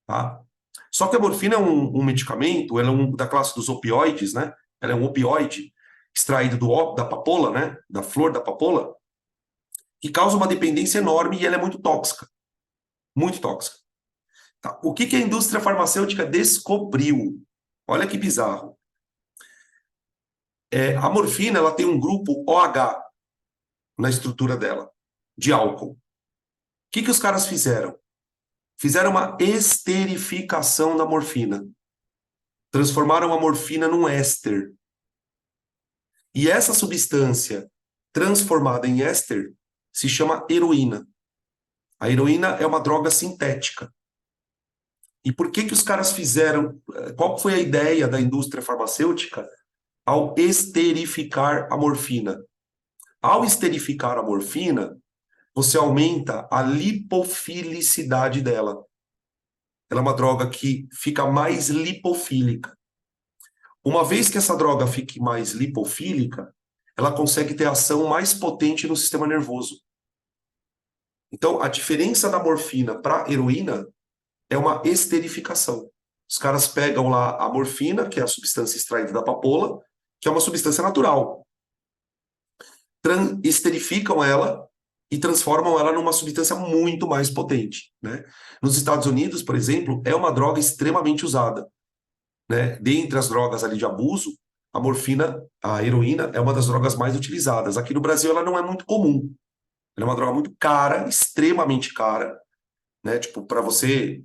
tá? Só que a morfina é um medicamento, ela é da classe dos opioides, né? Ela é um opioide extraído da papoula, né? Da flor da papoula, que causa uma dependência enorme e ela é muito tóxica. Muito tóxica. Tá? O que a indústria farmacêutica descobriu? Olha que bizarro. A morfina ela tem um grupo OH na estrutura dela, de álcool. O que os caras fizeram? Fizeram uma esterificação da morfina. Transformaram a morfina num éster. E essa substância transformada em éster se chama heroína. A heroína é uma droga sintética. E por que os caras fizeram? Qual foi a ideia da indústria farmacêutica ao esterificar a morfina. Ao esterificar a morfina, você aumenta a lipofilicidade dela. Ela é uma droga que fica mais lipofílica. Uma vez que essa droga fique mais lipofílica, ela consegue ter ação mais potente no sistema nervoso. Então, a diferença da morfina para a heroína é uma esterificação. Os caras pegam lá a morfina, que é a substância extraída da papoula, que é uma substância natural, esterificam ela e transformam ela numa substância muito mais potente, né? Nos Estados Unidos, por exemplo, é uma droga extremamente usada, né? Dentre as drogas ali de abuso, a morfina, a heroína, é uma das drogas mais utilizadas. Aqui no Brasil ela não é muito comum. Ela é uma droga muito cara, extremamente cara, né? Tipo, para você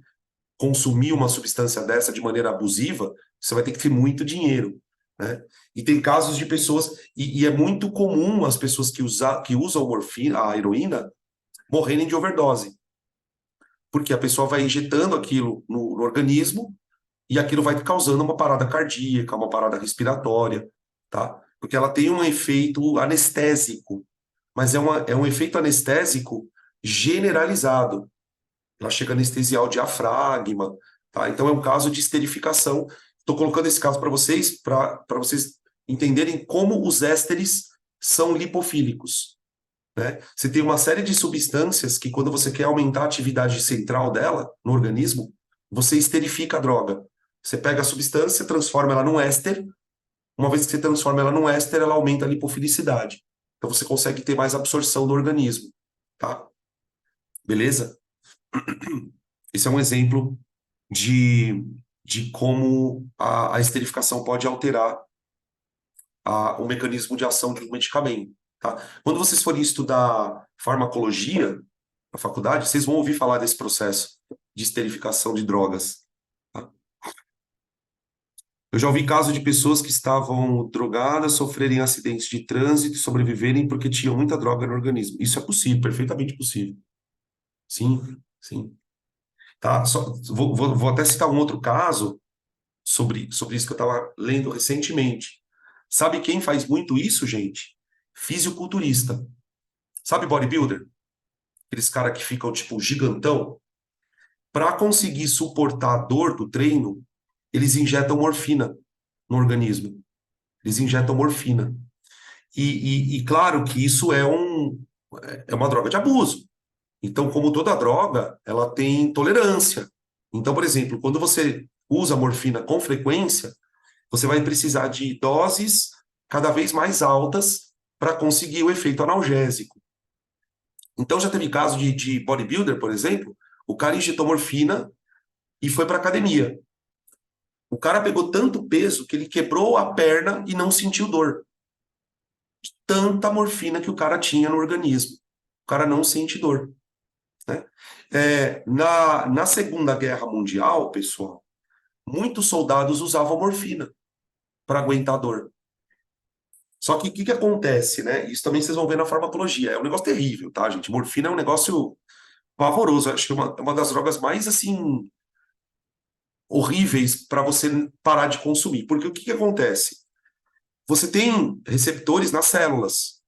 consumir uma substância dessa de maneira abusiva, você vai ter que ter muito dinheiro, né? E tem casos de pessoas, e é muito comum as pessoas que usam morfina, a heroína, morrerem de overdose. Porque a pessoa vai injetando aquilo no organismo e aquilo vai causando uma parada cardíaca, uma parada respiratória, tá? Porque ela tem um efeito anestésico, mas é um efeito anestésico generalizado. Ela chega a anestesiar o diafragma, tá? Então é um caso de esterificação. Estou colocando esse caso para vocês entenderem como os ésteres são lipofílicos, né? Você tem uma série de substâncias que, quando você quer aumentar a atividade central dela no organismo, você esterifica a droga. Você pega a substância, transforma ela num éster. Uma vez que você transforma ela num éster, ela aumenta a lipofilicidade. Então você consegue ter mais absorção do organismo, tá? Beleza? Esse é um exemplo de como a esterificação pode alterar o mecanismo de ação de um medicamento. Tá? Quando vocês forem estudar farmacologia na faculdade, vocês vão ouvir falar desse processo de esterificação de drogas. Tá? Eu já ouvi casos de pessoas que estavam drogadas, sofrerem acidentes de trânsito e sobreviverem porque tinham muita droga no organismo. Isso é possível, perfeitamente possível. Sim, sim. Tá? Vou até citar um outro caso sobre isso que eu estava lendo recentemente. Sabe quem faz muito isso, gente? Fisiculturista. Sabe bodybuilder? Aqueles caras que ficam, tipo, gigantão. Para conseguir suportar a dor do treino, eles injetam morfina no organismo. Eles injetam morfina. E claro que isso é uma droga de abuso. Então, como toda droga, ela tem tolerância. Então, por exemplo, quando você usa morfina com frequência, você vai precisar de doses cada vez mais altas para conseguir o efeito analgésico. Então, já teve caso de bodybuilder, por exemplo, o cara injetou morfina e foi para academia. O cara pegou tanto peso que ele quebrou a perna e não sentiu dor. De tanta morfina que o cara tinha no organismo. O cara não sente dor, né? Na Segunda Guerra Mundial, pessoal, muitos soldados usavam morfina para aguentar dor. Só que o que acontece, né? Isso também vocês vão ver na farmacologia. É um negócio terrível, tá, gente? Morfina é um negócio pavoroso. Acho que é uma das drogas mais, assim, horríveis para você parar de consumir. Porque o que acontece? Você tem receptores nas células,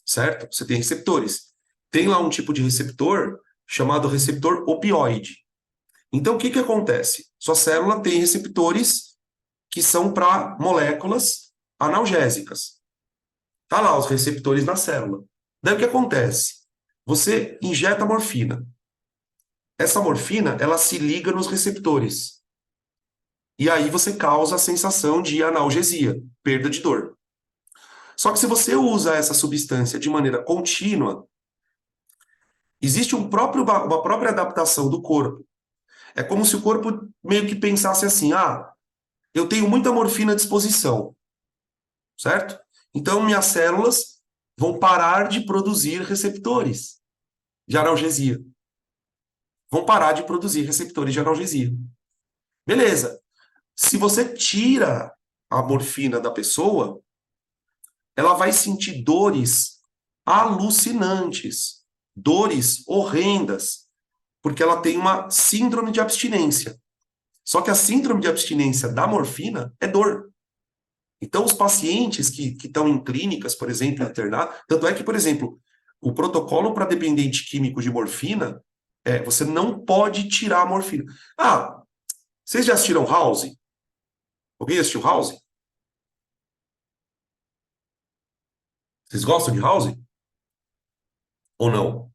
certo? Você tem receptores. Tem lá um tipo de receptor chamado receptor opioide. Então, o que acontece? Sua célula tem receptores que são para moléculas analgésicas. Tá lá os receptores na célula. Daí o que acontece? Você injeta morfina. Essa morfina, ela se liga nos receptores. E aí você causa a sensação de analgesia, perda de dor. Só que se você usa essa substância de maneira contínua, existe uma própria adaptação do corpo. É como se o corpo meio que pensasse assim: ah, eu tenho muita morfina à disposição, certo? Então minhas células vão parar de produzir receptores de analgesia. Vão parar de produzir receptores de analgesia. Beleza. Se você tira a morfina da pessoa, ela vai sentir dores alucinantes, dores horrendas, porque ela tem uma síndrome de abstinência. Só que a síndrome de abstinência da morfina é dor. Então, os pacientes que estão em clínicas, por exemplo, internados, tanto é que, por exemplo, o protocolo para dependente químico de morfina é você não pode tirar a morfina. Ah, vocês já assistiram House? Alguém assistiu House? Vocês gostam de House? Ou não?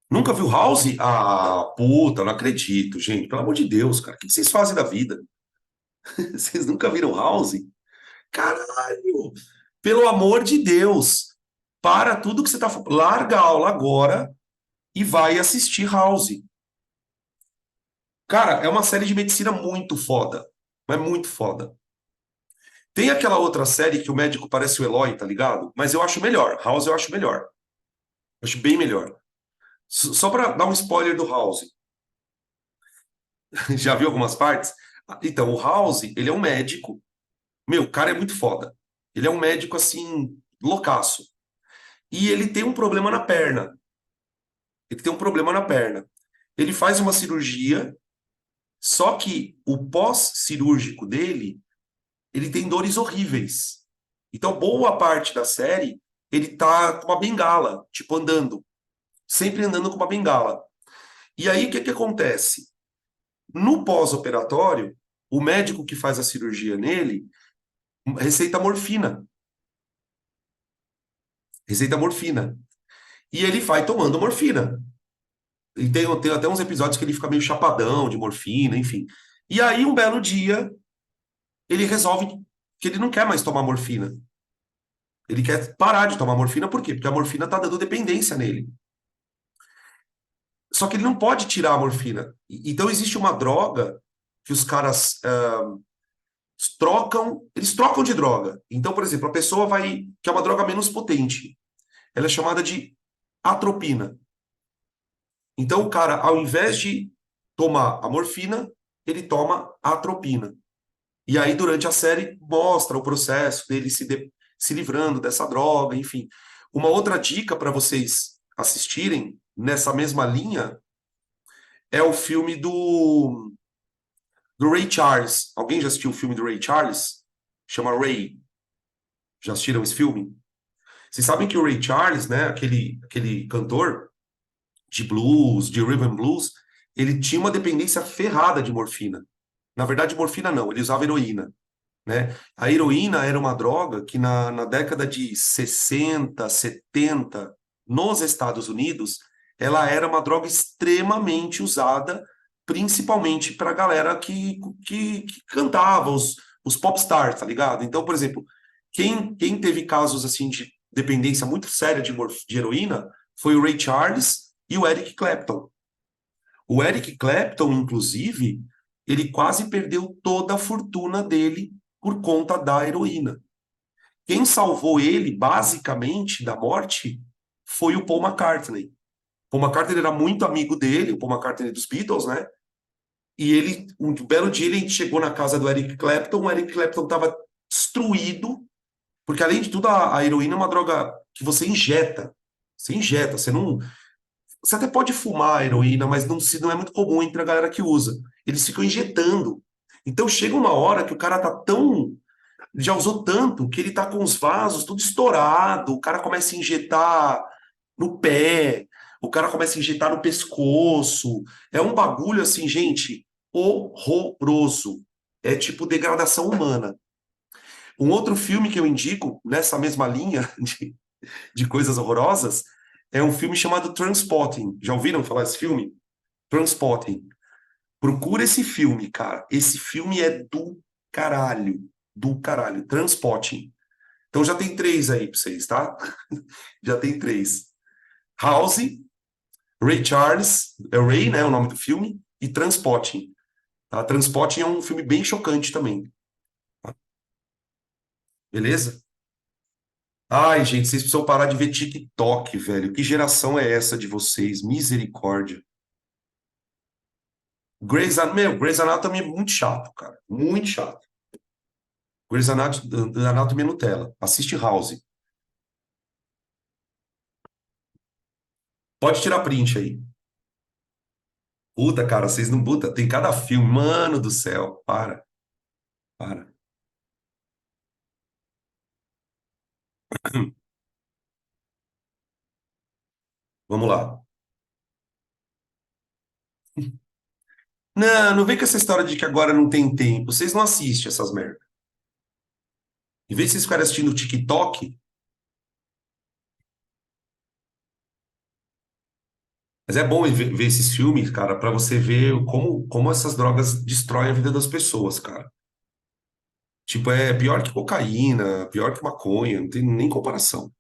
Nunca viu House? Ah, puta, não acredito, gente. Pelo amor de Deus, cara. O que vocês fazem da vida? Vocês nunca viram House? Caralho! Pelo amor de Deus! Para tudo que você tá falando. Larga a aula agora e vai assistir House. Cara, é uma série de medicina muito foda. Mas muito foda. Tem aquela outra série que o médico parece o Eloy, tá ligado? Mas eu acho melhor. House eu acho melhor. Acho bem melhor. Só pra dar um spoiler do House. Já viu algumas partes? Então, o House, ele é um médico. Meu, o cara é muito foda. Ele é um médico, assim, loucaço. E ele tem um problema na perna. Ele tem um problema na perna. Ele faz uma cirurgia, só que o pós-cirúrgico dele, ele tem dores horríveis. Então, boa parte da série, ele tá com uma bengala, tipo andando, sempre andando com uma bengala. E aí, o que que acontece? No pós-operatório, o médico que faz a cirurgia nele receita morfina. Receita morfina. E ele vai tomando morfina. E tem até uns episódios que ele fica meio chapadão de morfina, enfim. E aí, um belo dia, ele resolve que ele não quer mais tomar morfina. Ele quer parar de tomar morfina, por quê? Porque a morfina tá dando dependência nele. Só que ele não pode tirar a morfina. Então existe uma droga que os caras trocam, eles trocam de droga. Então, por exemplo, a pessoa vai, que é uma droga menos potente, ela é chamada de atropina. Então o cara, ao invés de tomar a morfina, ele toma a atropina. E aí, durante a série, mostra o processo dele se livrando dessa droga, enfim. Uma outra dica para vocês assistirem nessa mesma linha é o filme do Ray Charles. Alguém já assistiu o filme do Ray Charles? Chama Ray. Já assistiram esse filme? Vocês sabem que o Ray Charles, né, aquele cantor de blues, de rhythm and blues, ele tinha uma dependência ferrada de morfina. Na verdade, morfina não, ele usava heroína, né? A heroína era uma droga que na década de 60, 70, nos Estados Unidos, ela era uma droga extremamente usada, principalmente para a galera que cantava, os popstars, tá ligado? Então, por exemplo, quem teve casos assim de dependência muito séria de heroína foi o Ray Charles e o Eric Clapton. O Eric Clapton, inclusive, ele quase perdeu toda a fortuna dele por conta da heroína. Quem salvou ele, basicamente, da morte foi o Paul McCartney. Paul McCartney era muito amigo dele, o Paul McCartney dos Beatles, né? E ele, um belo dia, ele chegou na casa do Eric Clapton, o Eric Clapton estava destruído, porque além de tudo, a heroína é uma droga que você injeta. Você injeta, você não. Você até pode fumar a heroína, mas não é muito comum entre a galera que usa. Eles ficam injetando. Então chega uma hora que o cara tá tão. Já usou tanto que ele tá com os vasos tudo estourado. O cara começa a injetar no pé, o cara começa a injetar no pescoço. É um bagulho assim, gente, horroroso. É tipo degradação humana. Um outro filme que eu indico nessa mesma linha de coisas horrorosas é um filme chamado Transporting. Já ouviram falar desse filme? Transporting. Procura esse filme, cara. Esse filme é do caralho. Do caralho. Transporting. Então já tem três aí pra vocês, tá? Já tem três. House, Ray Charles, é Ray, né? O nome do filme, e Transporting. Tá? Transporting é um filme bem chocante também. Tá? Beleza? Ai, gente, vocês precisam parar de ver TikTok, velho. Que geração é essa de vocês? Misericórdia. Grey's Anatomy é muito chato, cara. Muito chato. Anatomy é Nutella. Assiste House. Pode tirar print aí. Puta, cara, vocês não. Puta, tem cada filme. Mano do céu. Para, para. Vamos lá. Não, não vem com essa história de que agora não tem tempo. Vocês não assistem essas merdas. Em vez de vocês ficarem assistindo o TikTok, mas é bom ver esses filmes, cara, pra você ver como essas drogas destroem a vida das pessoas, cara. Tipo, é pior que cocaína, pior que maconha, não tem nem comparação.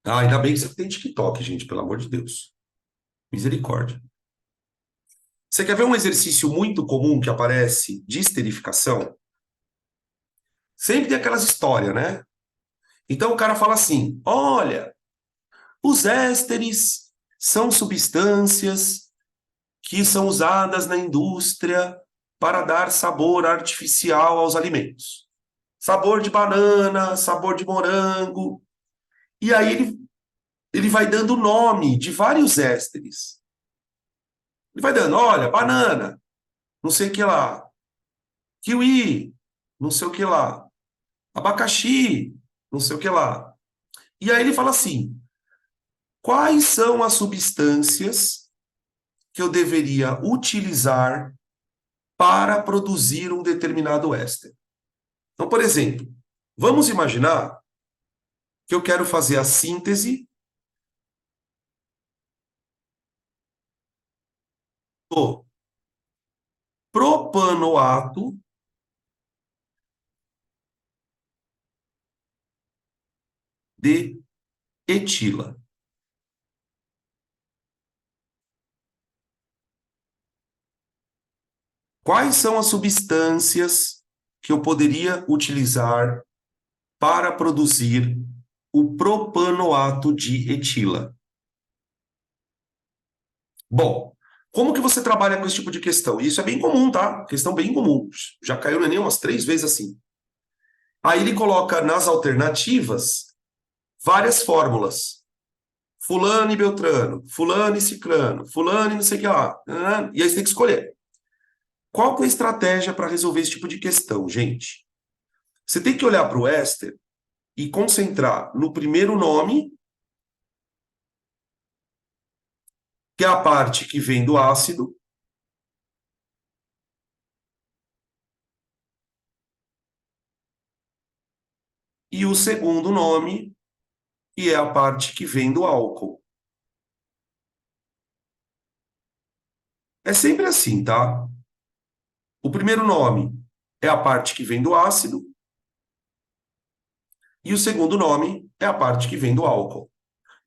Ah, ainda bem que você tem TikTok, gente, pelo amor de Deus. Misericórdia. Você quer ver um exercício muito comum que aparece de esterificação? Sempre tem aquelas histórias, né? Então o cara fala assim: olha, os ésteres são substâncias que são usadas na indústria para dar sabor artificial aos alimentos. Sabor de banana, sabor de morango. E aí ele vai dando o nome de vários ésteres. Ele vai dando, olha, banana, não sei o que lá, kiwi, não sei o que lá, abacaxi, não sei o que lá. E aí ele fala assim: quais são as substâncias que eu deveria utilizar para produzir um determinado éster? Então, por exemplo, vamos imaginar que eu quero fazer a síntese do propanoato de etila. Quais são as substâncias que eu poderia utilizar para produzir o propanoato de etila? Bom, como que você trabalha com esse tipo de questão? Isso é bem comum, tá? Questão bem comum. Já caiu no Enem umas 3 vezes assim. Aí ele coloca nas alternativas várias fórmulas. Fulano e Beltrano, fulano e Cicrano, fulano e não sei o que lá. E aí você tem que escolher. Qual que é a estratégia para resolver esse tipo de questão, gente? Você tem que olhar para o éster e concentrar no primeiro nome, que é a parte que vem do ácido, e o segundo nome, que é a parte que vem do álcool. É sempre assim, tá? O primeiro nome é a parte que vem do ácido, e o segundo nome é a parte que vem do álcool.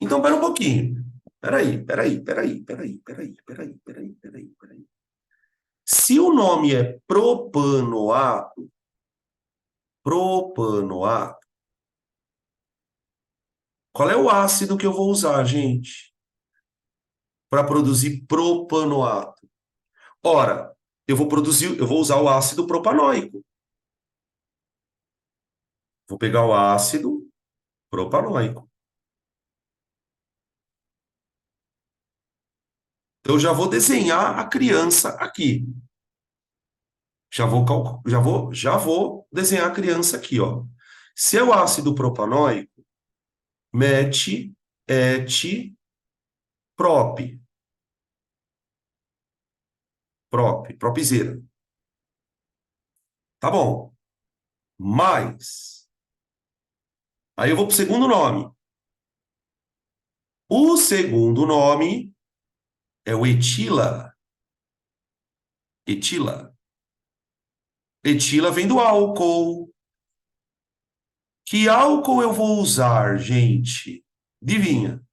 Então, pera um pouquinho. Peraí. Se o nome é propanoato, qual é o ácido que eu vou usar, gente, para produzir propanoato? Ora, eu vou usar o ácido propanoico. Vou pegar o ácido propanoico. Então, eu já vou desenhar a criança aqui. Já vou desenhar a criança aqui, ó. Se é o ácido propanoico, met, et, prop, propzera. Tá bom. Mais. Aí eu vou para o segundo nome. O segundo nome é o etila. Etila. Etila vem do álcool. Que álcool eu vou usar, gente? Adivinha?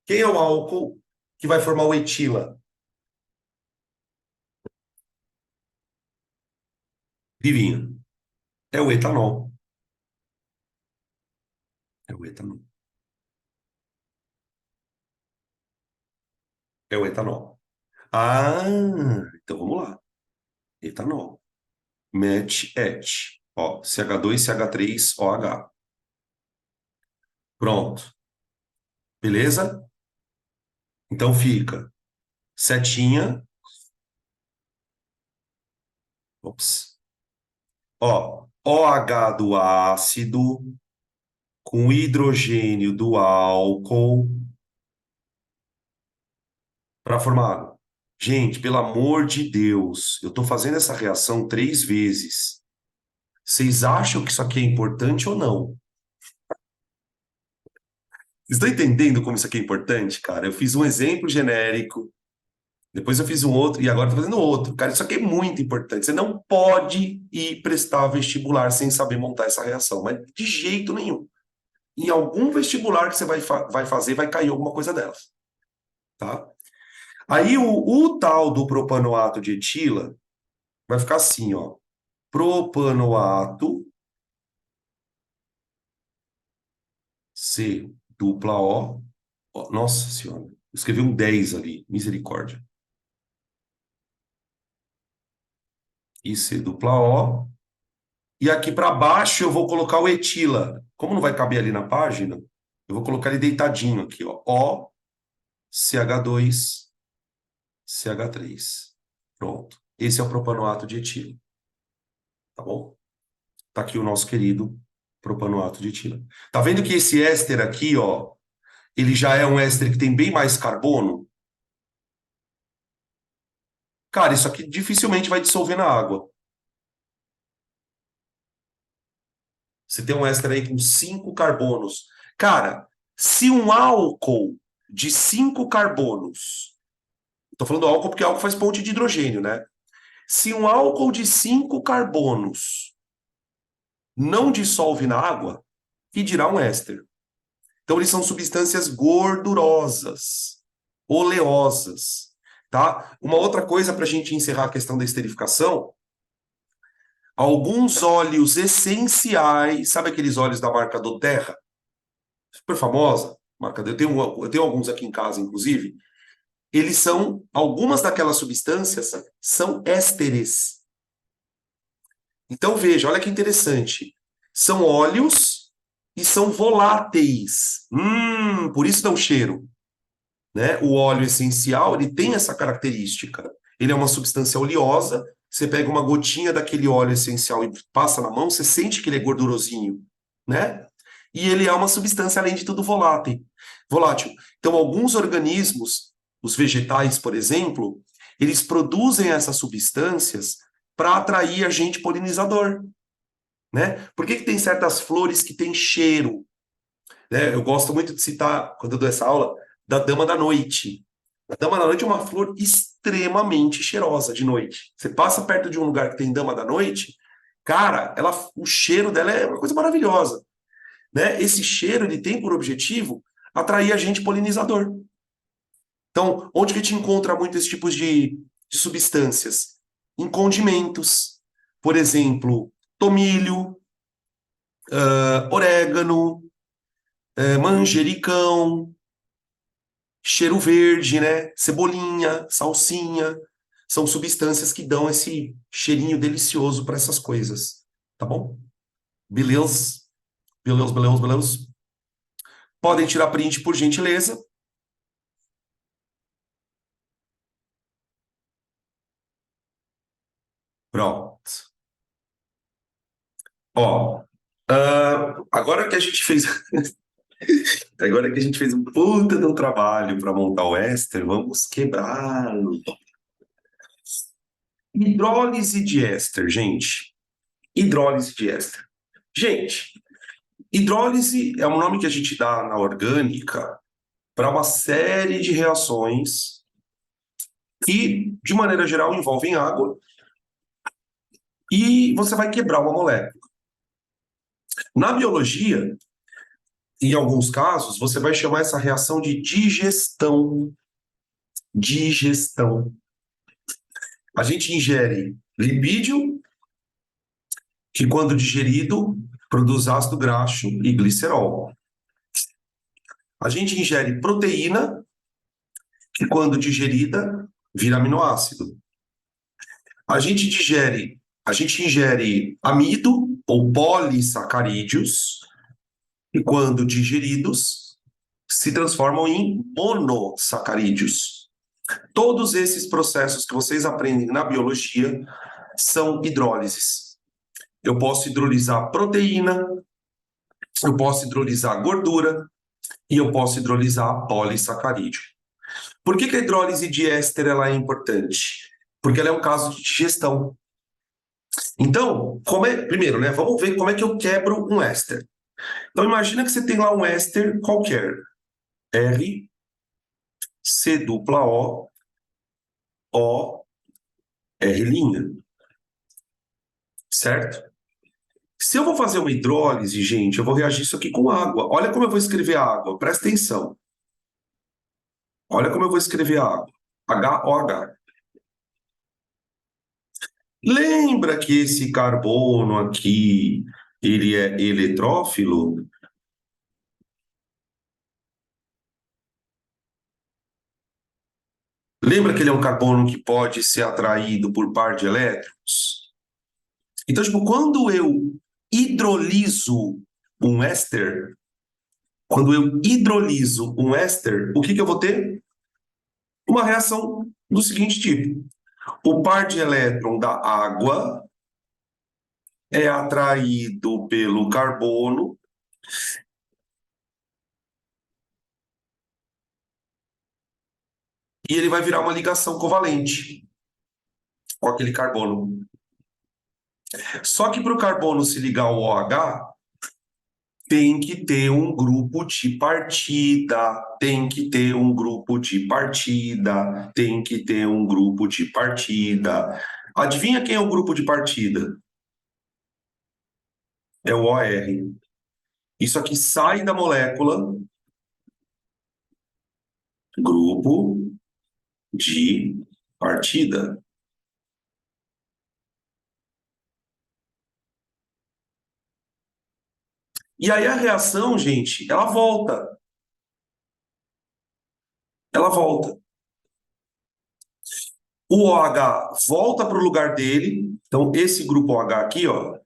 Quem é o álcool que vai formar o etila? Adivinha? É o etanol. É o etanol. É o etanol. Ah, então vamos lá. Etanol. Met, et. Ó, CH2, CH3, OH. Pronto. Beleza? Então fica setinha. Ops. Ó, OH do ácido com hidrogênio do álcool para formar água. Gente, pelo amor de Deus, eu estou fazendo essa reação 3 vezes. Vocês acham que isso aqui é importante ou não? Vocês estão entendendo como isso aqui é importante, cara? Eu fiz um exemplo genérico, depois eu fiz um outro e agora estou fazendo outro. Cara, isso aqui é muito importante. Você não pode ir prestar vestibular sem saber montar essa reação, mas de jeito nenhum. Em algum vestibular que você vai fazer, vai cair alguma coisa delas, tá? Aí o tal do propanoato de etila vai ficar assim, ó. Propanoato, C, dupla O. Ó, nossa senhora, escrevi um 10 ali, misericórdia. E C, dupla O. E aqui para baixo eu vou colocar o etila. Como não vai caber ali na página, eu vou colocar ele deitadinho aqui, ó. O, CH2, CH3. Pronto. Esse é o propanoato de etila, tá bom? Tá aqui o nosso querido propanoato de etila. Tá vendo que esse éster aqui, ó, ele já é um éster que tem bem mais carbono? Cara, isso aqui dificilmente vai dissolver na água. Você tem um éster aí com 5 carbonos. Cara, se um álcool de 5 carbonos, tô falando álcool porque álcool faz ponte de hidrogênio, né? Se um álcool de 5 carbonos não dissolve na água, que dirá um éster? Então, eles são substâncias gordurosas, oleosas, tá? Uma outra coisa para a gente encerrar a questão da esterificação, alguns óleos essenciais, sabe aqueles óleos da marca doTERRA? Super famosa, marca, eu tenho alguns aqui em casa, inclusive. Eles são, algumas daquelas substâncias são ésteres. Então, veja, olha que interessante. São óleos e são voláteis. Por isso dá um cheiro. Né? O óleo essencial, ele tem essa característica. Ele é uma substância oleosa, você pega uma gotinha daquele óleo essencial e passa na mão, você sente que ele é gordurosinho, né? E ele é uma substância, além de tudo, volátil. Então, alguns organismos, os vegetais, por exemplo, eles produzem essas substâncias para atrair agente polinizador, né? Por que que tem certas flores que têm cheiro? Né? Eu gosto muito de citar, quando eu dou essa aula, da dama da noite. A dama da noite é uma flor extremamente cheirosa de noite. Você passa perto de um lugar que tem dama da noite, cara, o cheiro dela é uma coisa maravilhosa. Né? Esse cheiro ele tem por objetivo atrair agente polinizador. Então, onde que a gente encontra muito esse tipo de substâncias? Em condimentos. Por exemplo, tomilho, orégano, manjericão, cheiro verde, né? Cebolinha, salsinha, são substâncias que dão esse cheirinho delicioso para essas coisas, tá bom? Beleza? Beleza, beleza, beleza. Podem tirar print por gentileza. Pronto. Ó, agora que a gente fez, agora que a gente fez um puta de um trabalho para montar o éster, vamos quebrá-lo. Hidrólise de éster, gente. Hidrólise de éster. Gente, hidrólise é um nome que a gente dá na orgânica para uma série de reações que, de maneira geral, envolvem água e você vai quebrar uma molécula. Na biologia, em alguns casos, você vai chamar essa reação de digestão. Digestão. A gente ingere lipídio, que quando digerido, produz ácido graxo e glicerol. A gente ingere proteína, que quando digerida, vira aminoácido. A gente ingere amido ou polissacarídeos, e quando digeridos, se transformam em monossacarídeos. Todos esses processos que vocês aprendem na biologia são hidrólises. eu posso hidrolisar proteína, eu posso hidrolisar gordura e eu posso hidrolisar polissacarídeo. Por que a hidrólise de éster ela é importante? Porque ela é um caso de digestão. Então, primeiro, né, vamos ver como é que eu quebro um éster. Então, imagina que você tem lá um éster qualquer, R, C dupla O, O, R', certo? Se eu vou fazer uma hidrólise, gente, eu vou reagir isso aqui com água. Olha como eu vou escrever a água, presta atenção. Olha como eu vou escrever a água. HOH. Lembra que esse carbono aqui, ele é eletrófilo? Lembra que ele é um carbono que pode ser atraído por par de elétrons? Então, tipo, quando eu hidroliso um éster, quando eu hidroliso um éster, o que que eu vou ter? Uma reação do seguinte tipo: o par de elétron da água é atraído pelo carbono e ele vai virar uma ligação covalente com aquele carbono. Só que para o carbono se ligar ao OH, tem que ter um grupo de partida, tem que ter um grupo de partida, tem que ter um grupo de partida. Adivinha quem é o grupo de partida? É o OR. Isso aqui sai da molécula, grupo de partida. E aí a reação, gente, ela volta. Ela volta. O OH volta para o lugar dele. Então, esse grupo OH aqui, ó,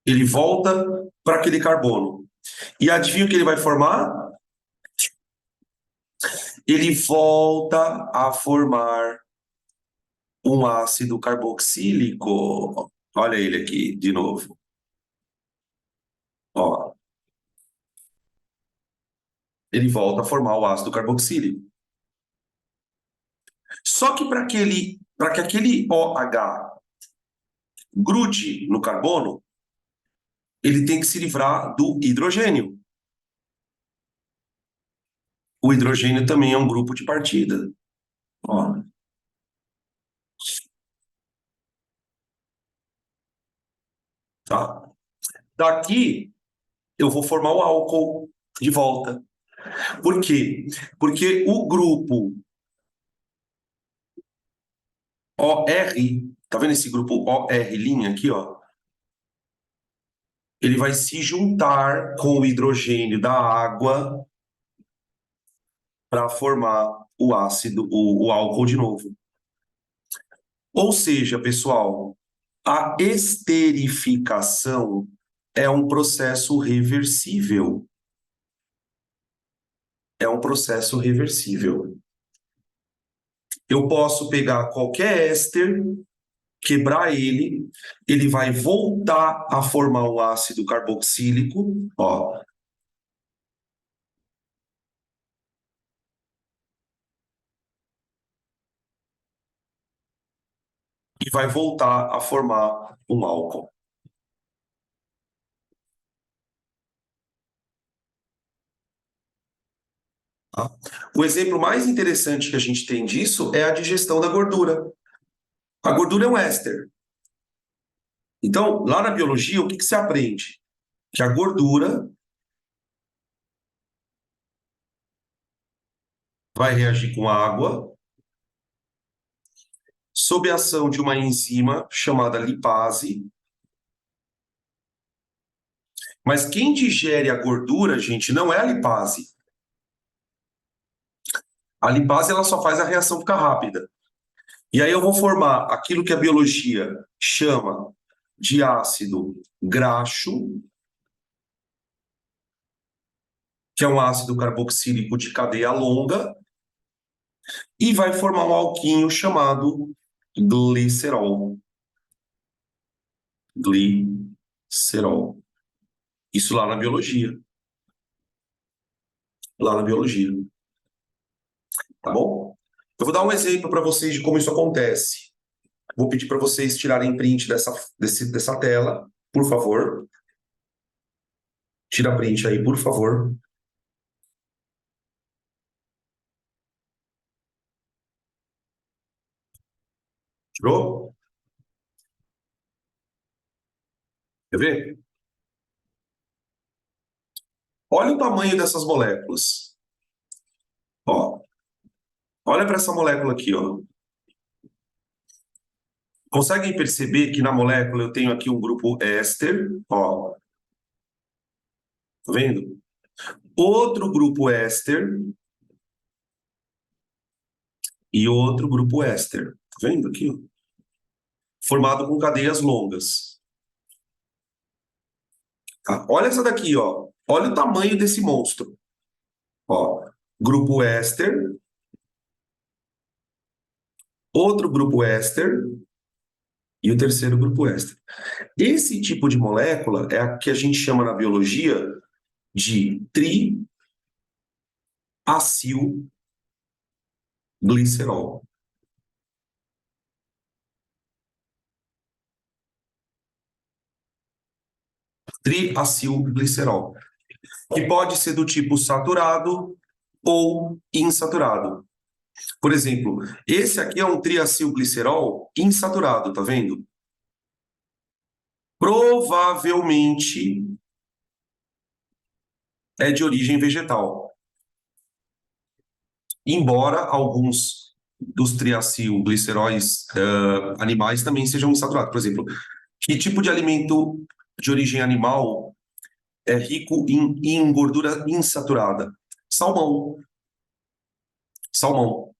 ele volta para aquele carbono. E adivinha o que ele vai formar? Ele volta a formar um ácido carboxílico. Olha ele aqui de novo. Ó, ele volta a formar o ácido carboxílico. Só que para que aquele OH grude no carbono, ele tem que se livrar do hidrogênio. O hidrogênio também é um grupo de partida. Ó, tá? Daqui eu vou formar o álcool de volta. Por quê? Porque o grupo OR, tá vendo esse grupo OR' aqui, ó? Ele vai se juntar com o hidrogênio da água para formar o ácido, o álcool de novo. Ou seja, pessoal, a esterificação é um processo reversível. É um processo reversível. Eu posso pegar qualquer éster, quebrar ele, ele vai voltar a formar um ácido carboxílico, ó, e vai voltar a formar um álcool. Tá? O exemplo mais interessante que a gente tem disso é a digestão da gordura. A gordura é um éster. Então, lá na biologia, o que se aprende? Que a gordura vai reagir com água sob a ação de uma enzima chamada lipase. Mas quem digere a gordura, gente, não é a lipase. A lipase ela só faz a reação ficar rápida. E aí eu vou formar aquilo que a biologia chama de ácido graxo, que é um ácido carboxílico de cadeia longa, e vai formar um alquinho chamado glicerol. glicerol. Isso lá na biologia. Lá na biologia. Tá bom? Eu vou dar um exemplo para vocês de como isso acontece. Vou pedir para vocês tirarem print dessa tela, por favor. Tira print aí, por favor. Tirou? Quer ver? Olha o tamanho dessas moléculas. Ó, olha para essa molécula aqui, ó. Conseguem perceber que na molécula eu tenho aqui um grupo éster, ó. Tá vendo? Outro grupo éster e outro grupo éster. Tá vendo aqui? Ó? Formado com cadeias longas. Tá? Olha essa daqui, ó. Olha o tamanho desse monstro. Ó, grupo éster, outro grupo éster e o terceiro grupo éster. Esse tipo de molécula é a que a gente chama na biologia de triacilglicerol. Triacilglicerol, que pode ser do tipo saturado ou insaturado. Por exemplo, esse aqui é um triacilglicerol insaturado, tá vendo? Provavelmente é de origem vegetal. Embora alguns dos triacilgliceróis animais também sejam insaturados. Por exemplo, que tipo de alimento de origem animal é rico em gordura insaturada? Salmão. Salmão.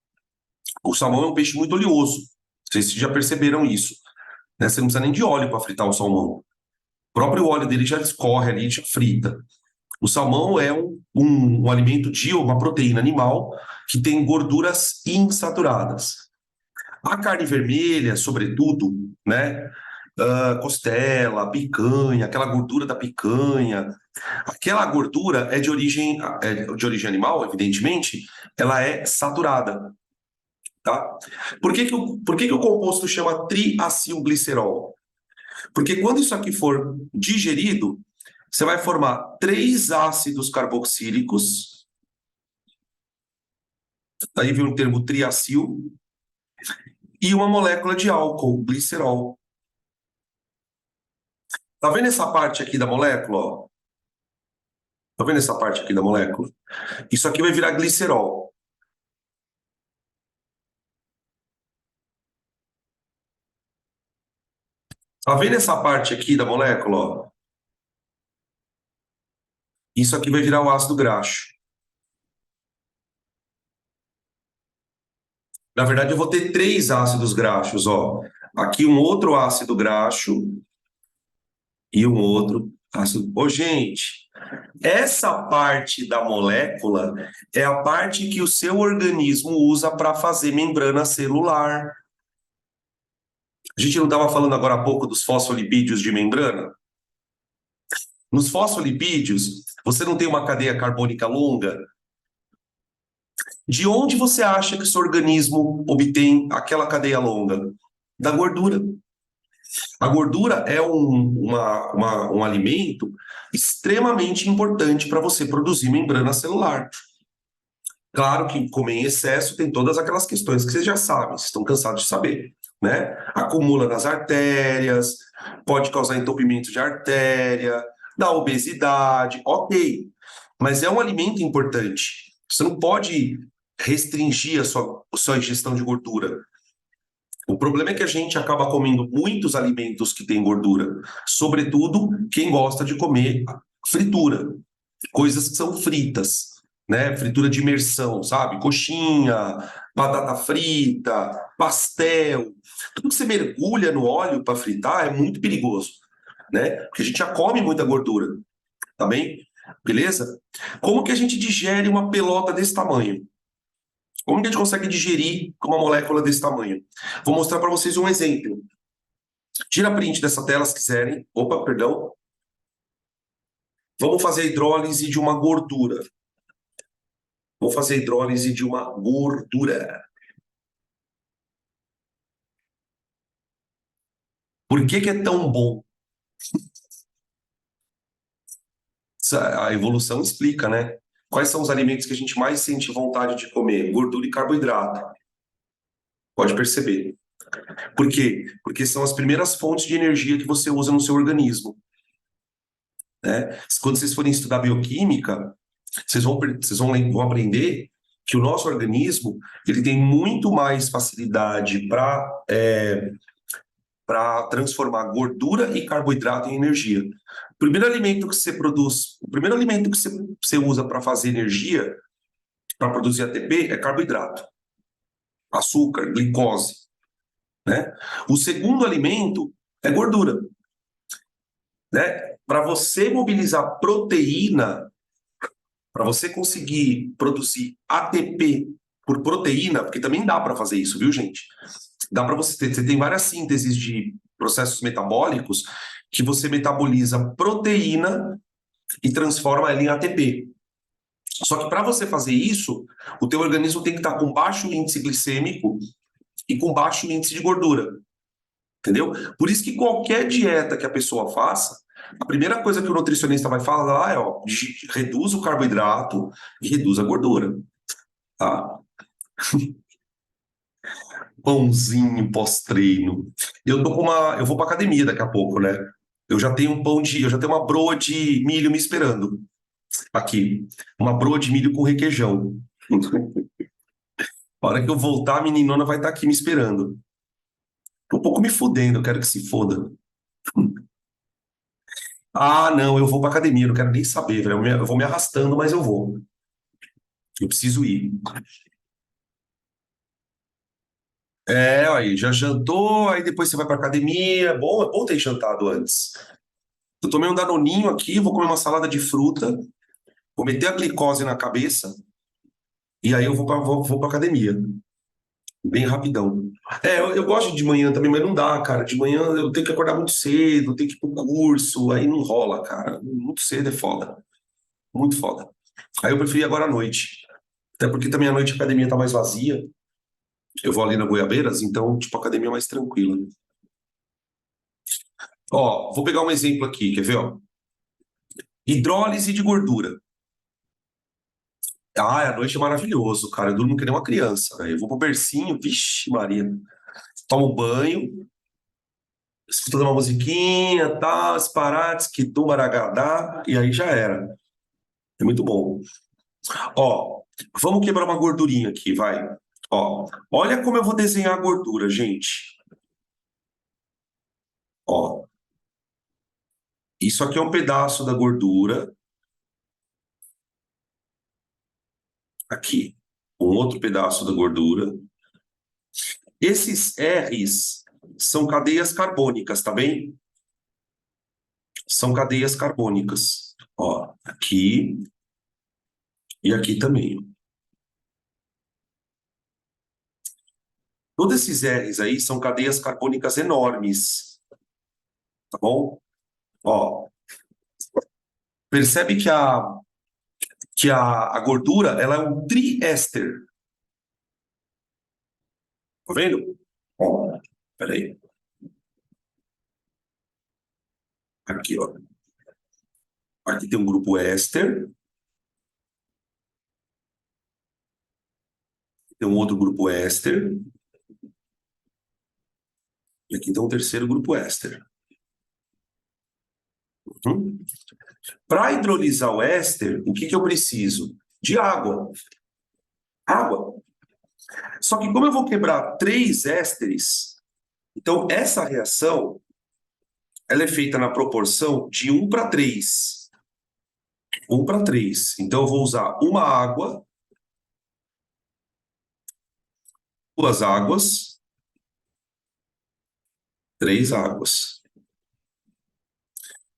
O salmão é um peixe muito oleoso. Vocês já perceberam isso, né? Você não precisa nem de óleo para fritar o salmão. O próprio óleo dele já escorre ali, já frita. O salmão é um alimento de uma proteína animal que tem gorduras insaturadas. A carne vermelha, sobretudo, né? Costela, picanha, aquela gordura da picanha, aquela gordura é de origem animal, evidentemente, ela é saturada, tá? Por que que o composto chama triacilglicerol? Porque quando isso aqui for digerido, você vai formar 3 ácidos carboxílicos, aí vem o termo triacil, e uma molécula de álcool, glicerol. Tá vendo essa parte aqui da molécula, ó? Tá vendo essa parte aqui da molécula? Isso aqui vai virar glicerol. Tá vendo essa parte aqui da molécula, ó? Isso aqui vai virar o ácido graxo. Na verdade, eu vou ter 3 ácidos graxos, ó. Aqui um outro ácido graxo e um outro ácido. Ô, gente, essa parte da molécula é a parte que o seu organismo usa para fazer membrana celular. A gente não estava falando agora há pouco dos fosfolipídios de membrana? Nos fosfolipídios, você não tem uma cadeia carbônica longa? De onde você acha que o seu organismo obtém aquela cadeia longa? Da gordura. A gordura é um alimento extremamente importante para você produzir membrana celular. Claro que comer em excesso tem todas aquelas questões que vocês já sabem, vocês estão cansados de saber, né? Acumula nas artérias, pode causar entupimento de artéria, dá obesidade, ok. Mas é um alimento importante. Você não pode restringir a sua ingestão de gordura. O problema é que a gente acaba comendo muitos alimentos que têm gordura, sobretudo quem gosta de comer fritura, coisas que são fritas, né? Fritura de imersão, sabe? Coxinha, batata frita, pastel. Tudo que você mergulha no óleo para fritar é muito perigoso, né? Porque a gente já come muita gordura, tá bem? Beleza? Como que a gente digere uma pelota desse tamanho? Como que a gente consegue digerir uma molécula desse tamanho? Vou mostrar para vocês um exemplo. Tira print dessa tela se quiserem. Opa, perdão. Vamos fazer a hidrólise de uma gordura. Vou fazer a hidrólise de uma gordura. Por que que é tão bom? A evolução explica, né? Quais são os alimentos que a gente mais sente vontade de comer? Gordura e carboidrato. Pode perceber. Por quê? Porque são as primeiras fontes de energia que você usa no seu organismo, né? Quando vocês forem estudar bioquímica, vão aprender que o nosso organismo ele tem muito mais facilidade para transformar gordura e carboidrato em energia. O primeiro alimento que você produz, o primeiro alimento que você usa para fazer energia, para produzir ATP, é carboidrato, açúcar, glicose, né? O segundo alimento é gordura, né? Para você mobilizar proteína, para você conseguir produzir ATP por proteína, porque também dá para fazer isso, viu, gente? Dá para você tem várias sínteses de processos metabólicos que você metaboliza proteína e transforma ela em ATP. Só que para você fazer isso, o teu organismo tem que estar com baixo índice glicêmico e com baixo índice de gordura, entendeu? Por isso que qualquer dieta que a pessoa faça, a primeira coisa que o nutricionista vai falar é, ó, reduz o carboidrato e reduz a gordura, tá? Pãozinho pós-treino. Eu vou para academia daqui a pouco, né? Eu já tenho uma broa de milho me esperando aqui, uma broa de milho com requeijão. A hora que eu voltar, a meninona vai estar aqui me esperando. Tô um pouco me fudendo, eu quero que se foda. Ah, não, eu vou pra academia, não quero nem saber, velho. Eu vou me arrastando, mas eu vou. Eu preciso ir. É, aí, já jantou, aí depois você vai pra academia. É bom ter jantado antes. Eu tomei um danoninho aqui, vou comer uma salada de fruta, vou meter a glicose na cabeça, e aí eu vou pra academia. Bem rapidão. Eu gosto de manhã também, mas não dá, cara. De manhã eu tenho que acordar muito cedo, tenho que ir pro curso, aí não rola, cara. Muito cedo é foda. Muito foda. Aí eu preferi agora à noite. Até porque também à noite a academia tá mais vazia. Eu vou ali na Goiabeiras, então, tipo, a academia é mais tranquila. Ó, vou pegar um exemplo aqui, quer ver, ó? Hidrólise de gordura. Ah, a noite é maravilhoso, cara. Eu durmo que nem uma criança, velho. Eu vou pro bercinho, vixe, Maria. Tomo banho, escutando uma musiquinha, tal, Sparates, que Baragadá, e aí já era. É muito bom. Ó, vamos quebrar uma gordurinha aqui, vai. Ó, olha como eu vou desenhar a gordura, gente. Ó, isso aqui é um pedaço da gordura. Aqui, um outro pedaço da gordura. Esses R's são cadeias carbônicas, tá bem? São cadeias carbônicas. Ó, aqui e aqui também. Todos esses R's aí são cadeias carbônicas enormes, tá bom? Ó, percebe que a gordura ela é um triéster, tá vendo? Ó, peraí. Aqui, ó. Aqui tem um grupo éster, tem um outro grupo éster, e aqui tem um terceiro grupo éster. Para hidrolisar o éster, o que que eu preciso? De água. Água. Só que como eu vou quebrar três ésteres, então essa reação ela é feita na proporção de 1 para 3. 1 para 3. Então eu vou usar uma água, duas águas, três águas.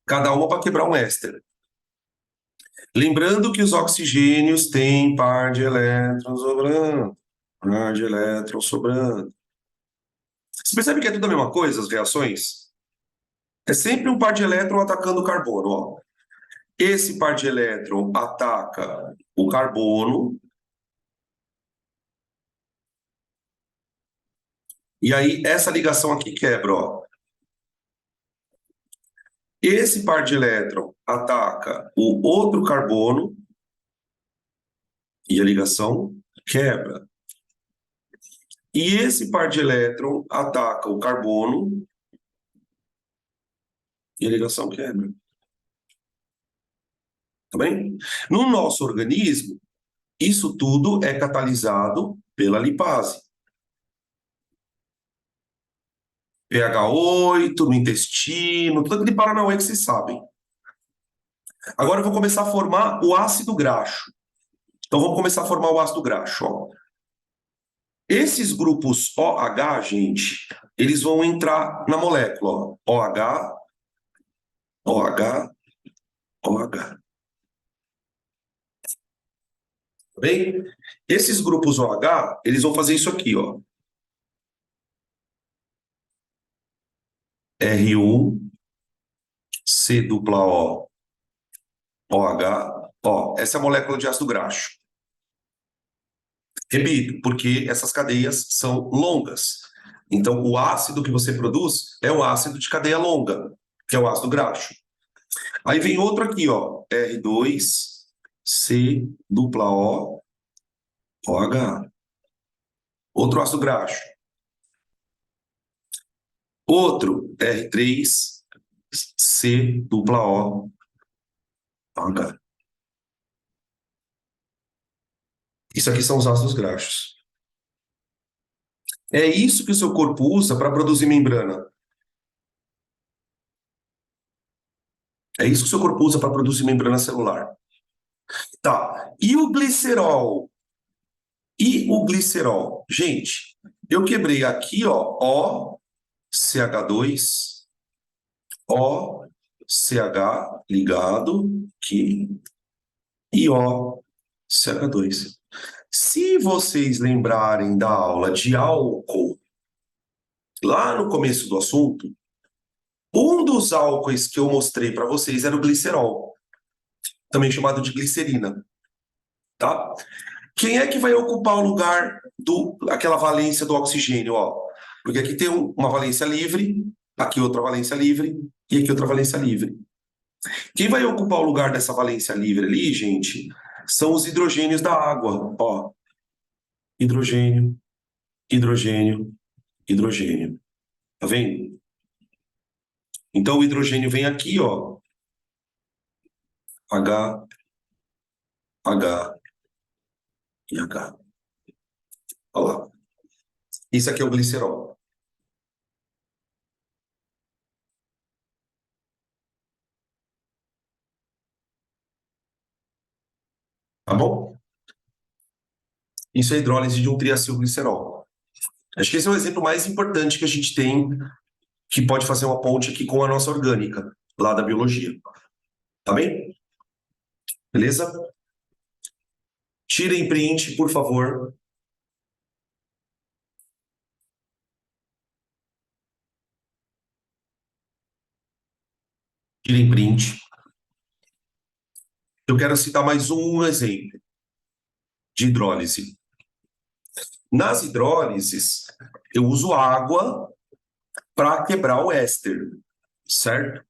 Cada uma para quebrar um éster. Lembrando que os oxigênios têm par de elétrons sobrando. Par de elétrons sobrando. Você percebe que é tudo a mesma coisa, as reações? É sempre um par de elétron atacando o carbono, ó. Esse par de elétron ataca o carbono, e aí essa ligação aqui quebra, ó. Esse par de elétron ataca o outro carbono e a ligação quebra. E esse par de elétron ataca o carbono e a ligação quebra. Tá bem? No nosso organismo, isso tudo é catalisado pela lipase. pH 8 no intestino, tudo aquele paranauê que vocês sabem. Agora eu vou começar a formar o ácido graxo. Então vamos começar a formar o ácido graxo. Ó. Esses grupos OH, gente, eles vão entrar na molécula. Ó. OH, OH, OH. Tá bem? Esses grupos OH, eles vão fazer isso aqui, ó. R1, C dupla O, OH. Ó, essa é a molécula de ácido graxo. Repito, porque essas cadeias são longas. Então, o ácido que você produz é o ácido de cadeia longa, que é o ácido graxo. Aí vem outro aqui, ó, R2, C, dupla O, OH. Outro ácido graxo. Outro, R3, C, dupla O, OH. Isso aqui são os ácidos graxos. É isso que o seu corpo usa para produzir membrana. É isso que o seu corpo usa para produzir membrana celular. Tá. E o glicerol? E o glicerol? Gente, eu quebrei aqui, ó, OCH2, OCH ligado aqui e OCH2. Se vocês lembrarem da aula de álcool, lá no começo do assunto, um dos álcoois que eu mostrei para vocês era o glicerol, também chamado de glicerina, tá? Quem é que vai ocupar o lugar aquela valência do oxigênio, ó? Porque aqui tem uma valência livre, aqui outra valência livre e aqui outra valência livre. Quem vai ocupar o lugar dessa valência livre ali, gente, são os hidrogênios da água, ó. Hidrogênio, hidrogênio, hidrogênio. Tá vendo? Então o hidrogênio vem aqui, ó. H, H e H. Olha lá. Isso aqui é o glicerol. Tá bom? Isso é a hidrólise de um triacilglicerol. Acho que esse é o exemplo mais importante que a gente tem, que pode fazer uma ponte aqui com a nossa orgânica, lá da biologia. Tá bem? Beleza? Tirem print, por favor. Tirem print. Eu quero citar mais um exemplo de hidrólise. Nas hidrólises, eu uso água para quebrar o éster, certo?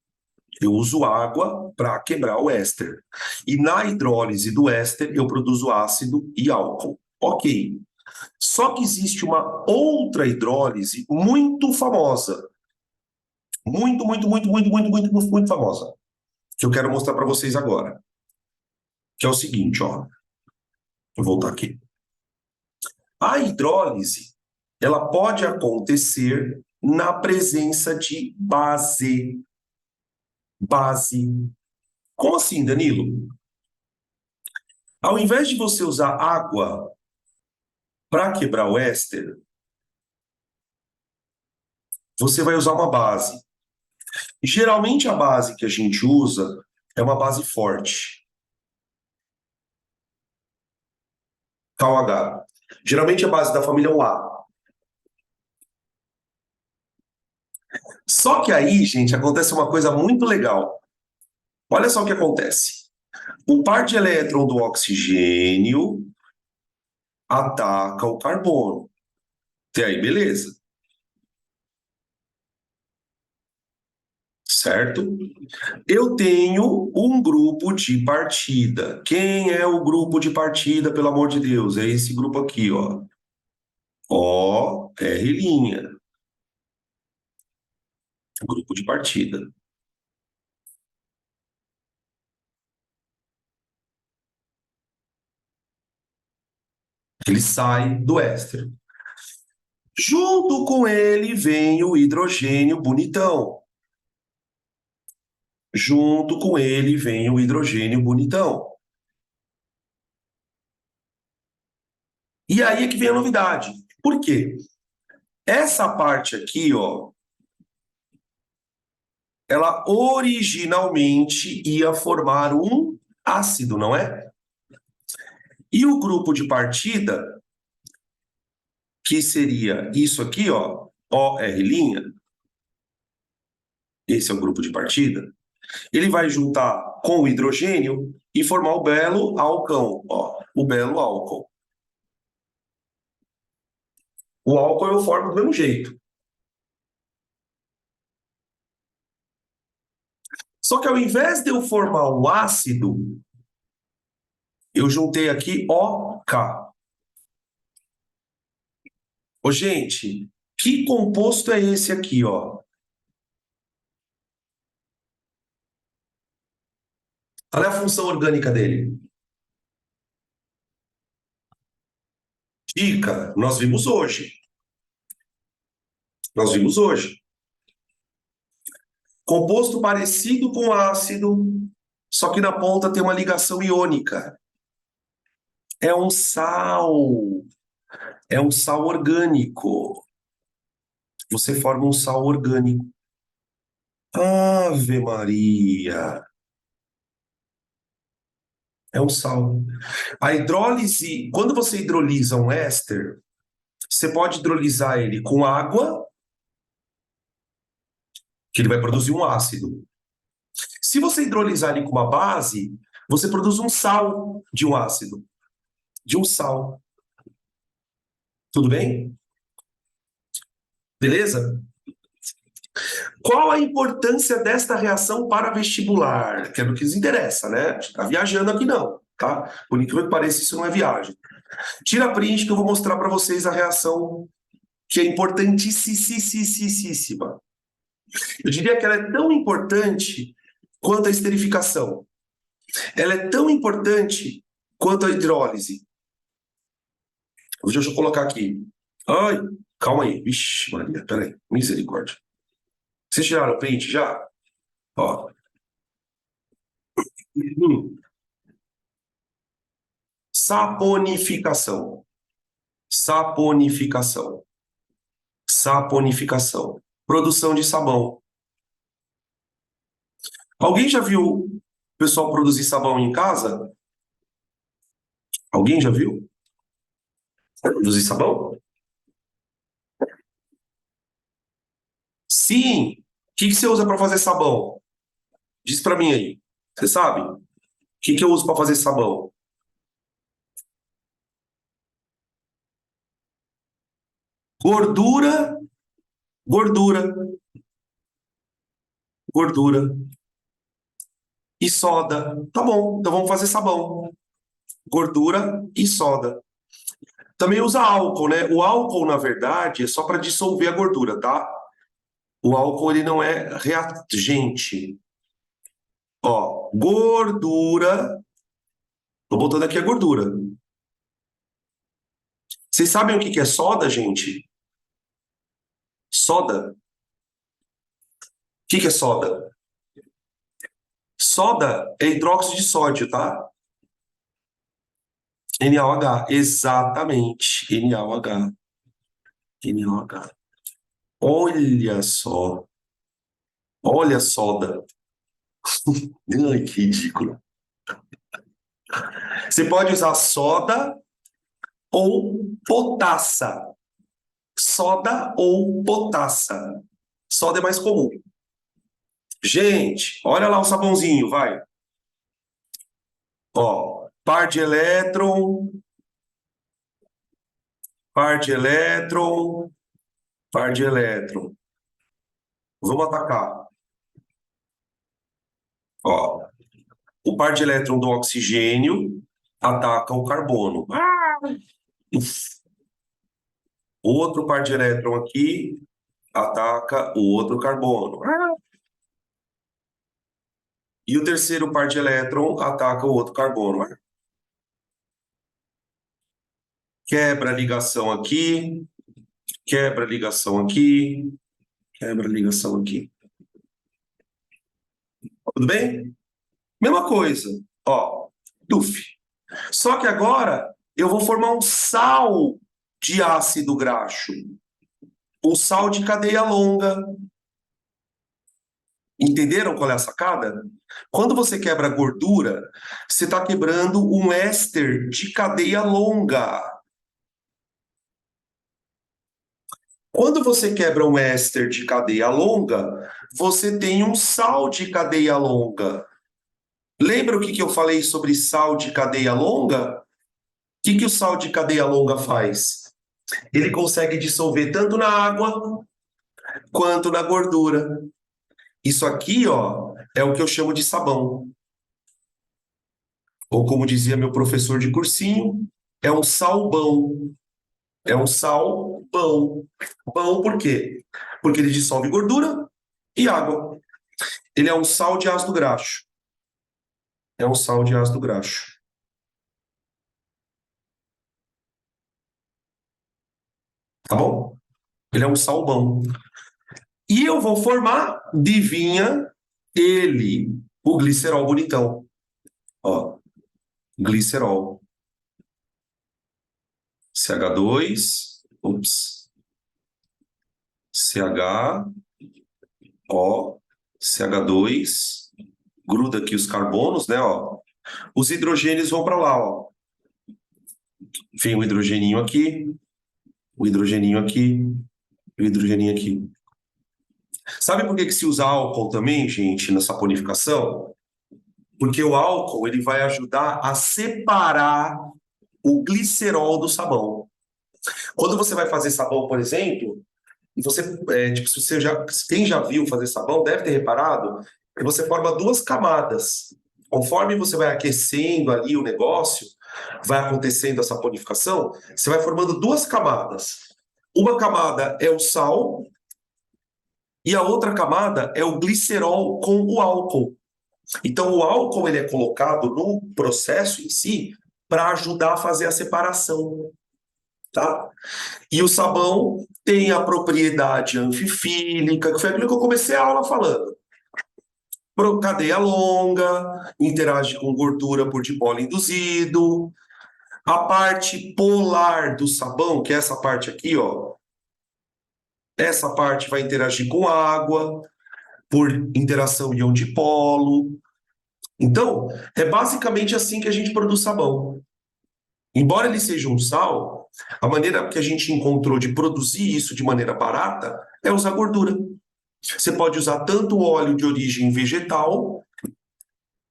Eu uso água para quebrar o éster. E na hidrólise do éster, eu produzo ácido e álcool. Ok. Só que existe uma outra hidrólise muito famosa. Muito, muito, muito, muito, muito, muito, muito, muito famosa. Que eu quero mostrar para vocês agora. Que é o seguinte, ó. Vou voltar aqui. A hidrólise, ela pode acontecer na presença de base. Base. Como assim, Danilo? Ao invés de você usar água para quebrar o éster, você vai usar uma base. Geralmente a base que a gente usa é uma base forte. KOH. Geralmente a base da família é um A. Só que aí, gente, acontece uma coisa muito legal. Olha só o que acontece. O par de elétron do oxigênio ataca o carbono. Até aí, beleza. Certo? Eu tenho um grupo de partida. Quem é o grupo de partida, pelo amor de Deus? É esse grupo aqui, ó. O, R'. Grupo de partida. Ele sai do éster. Junto com ele vem o hidrogênio bonitão. Junto com ele vem o hidrogênio bonitão. E aí é que vem a novidade. Por quê? Essa parte aqui, ó, ela originalmente ia formar um ácido, não é? E o grupo de partida, que seria isso aqui, ó, OR', esse é o grupo de partida, ele vai juntar com o hidrogênio e formar o belo alcão, ó, o belo álcool. O álcool eu formo do mesmo jeito. Só que ao invés de eu formar um ácido, eu juntei aqui OK. Ô, gente, que composto é esse aqui, ó? Qual é a função orgânica dele? Dica, nós vimos hoje. Nós vimos hoje. Composto parecido com ácido, só que na ponta tem uma ligação iônica. É um sal. É um sal orgânico. Você forma um sal orgânico. Ave Maria. É um sal. A hidrólise, quando você hidrolisa um éster, você pode hidrolisar ele com água, que ele vai produzir um ácido. Se você hidrolisar ele com uma base, você produz um sal de um ácido, de um sal. Tudo bem? Beleza? Qual a importância desta reação para vestibular? Que é do que nos interessa, né? A gente tá viajando aqui não, tá? Por incrível que pareça, isso não é viagem. Tira print que eu vou mostrar para vocês a reação que é importantíssima. Eu diria que ela é tão importante quanto a esterificação. Ela é tão importante quanto a hidrólise. Deixa eu colocar aqui. Ai, calma aí. Vixe, Maria, peraí. Misericórdia. Vocês tiraram o print já? Ó. Hum. Saponificação. Saponificação. Saponificação. Produção de sabão. Alguém já viu o pessoal produzir sabão em casa? Alguém já viu? Produzir sabão? Sim. O que você usa para fazer sabão? Diz para mim aí. Você sabe? O que eu uso para fazer sabão? Gordura, gordura, gordura e soda. Tá bom, então vamos fazer sabão. Gordura e soda. Também usa álcool, né? O álcool, na verdade, é só para dissolver a gordura, tá? O álcool, ele não é reagente. Ó, gordura. Tô botando aqui a gordura. Vocês sabem o que é soda, gente? Soda. O que é soda? Soda é hidróxido de sódio, tá? NaOH, exatamente. NaOH. NaOH. Olha só. Olha a soda. Ai, que ridículo. Você pode usar soda ou potassa. Soda ou potassa. Soda é mais comum. Gente, olha lá o sabãozinho, vai. Ó, par de elétron, par de elétron, par de elétron. Vamos atacar. Ó, o par de elétron do oxigênio ataca o carbono. Uf. Outro par de elétron aqui ataca o outro carbono. E o terceiro par de elétron ataca o outro carbono. Quebra a ligação aqui, quebra a ligação aqui, quebra a ligação aqui. Tudo bem? Mesma coisa. Ó, tuf. Só que agora eu vou formar um sal de ácido graxo. Um sal de cadeia longa. Entenderam qual é a sacada? Quando você quebra gordura, você está quebrando um éster de cadeia longa. Quando você quebra um éster de cadeia longa, você tem um sal de cadeia longa. Lembra o que eu falei sobre sal de cadeia longa? O que o sal de cadeia longa faz? Ele consegue dissolver tanto na água quanto na gordura. Isso aqui, ó, é o que eu chamo de sabão. Ou como dizia meu professor de cursinho, é um salbão. É um sal bom. Bom por quê? Porque ele dissolve gordura e água. Ele é um sal de ácido graxo. É um sal de ácido graxo. Tá bom? Ele é um sal bom. E eu vou formar, adivinha, ele, o glicerol bonitão. Ó, glicerol. CH2, ups, CHO, CH2, gruda aqui os carbonos, né, ó. Os hidrogênios vão para lá, ó. Vem o hidrogeninho aqui, o hidrogeninho aqui, o hidrogeninho aqui. Sabe por que se usa álcool também, gente, na saponificação? Porque o álcool ele vai ajudar a separar o glicerol do sabão. Quando você vai fazer sabão, por exemplo, e você, tipo, se você quem já viu fazer sabão deve ter reparado que você forma duas camadas. Conforme você vai aquecendo ali o negócio, vai acontecendo a saponificação, você vai formando duas camadas. Uma camada é o sal e a outra camada é o glicerol com o álcool. Então, o álcool ele é colocado no processo em si para ajudar a fazer a separação, tá? E o sabão tem a propriedade anfifílica, que foi aquilo que eu comecei a aula falando. Cadeia longa, interage com gordura por dipolo induzido. A parte polar do sabão, que é essa parte aqui, ó. Essa parte vai interagir com água por interação íon-dipolo. Então, é basicamente assim que a gente produz sabão. Embora ele seja um sal, a maneira que a gente encontrou de produzir isso de maneira barata é usar gordura. Você pode usar tanto óleo de origem vegetal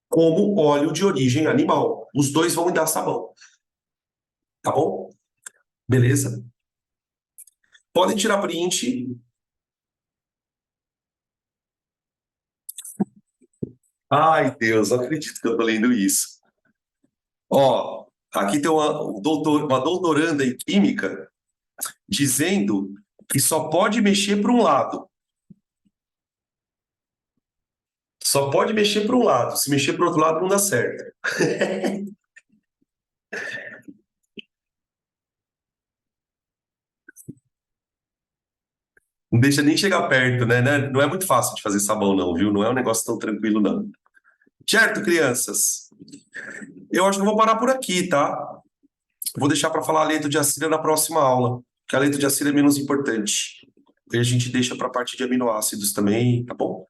como óleo de origem animal. Os dois vão dar sabão. Tá bom? Beleza? Podem tirar print. Ai, Deus, não acredito que eu tô lendo isso. Ó, aqui tem uma doutoranda em química dizendo que só pode mexer para um lado. Só pode mexer para um lado. Se mexer para o outro lado, não dá certo. Não deixa nem chegar perto, né? Não é muito fácil de fazer sabão, não, viu? Não é um negócio tão tranquilo, não. Certo, crianças? Eu acho que eu vou parar por aqui, tá? Vou deixar para falar a letra de acida na próxima aula, que a letra de acida é menos importante. E a gente deixa para a parte de aminoácidos também, tá bom?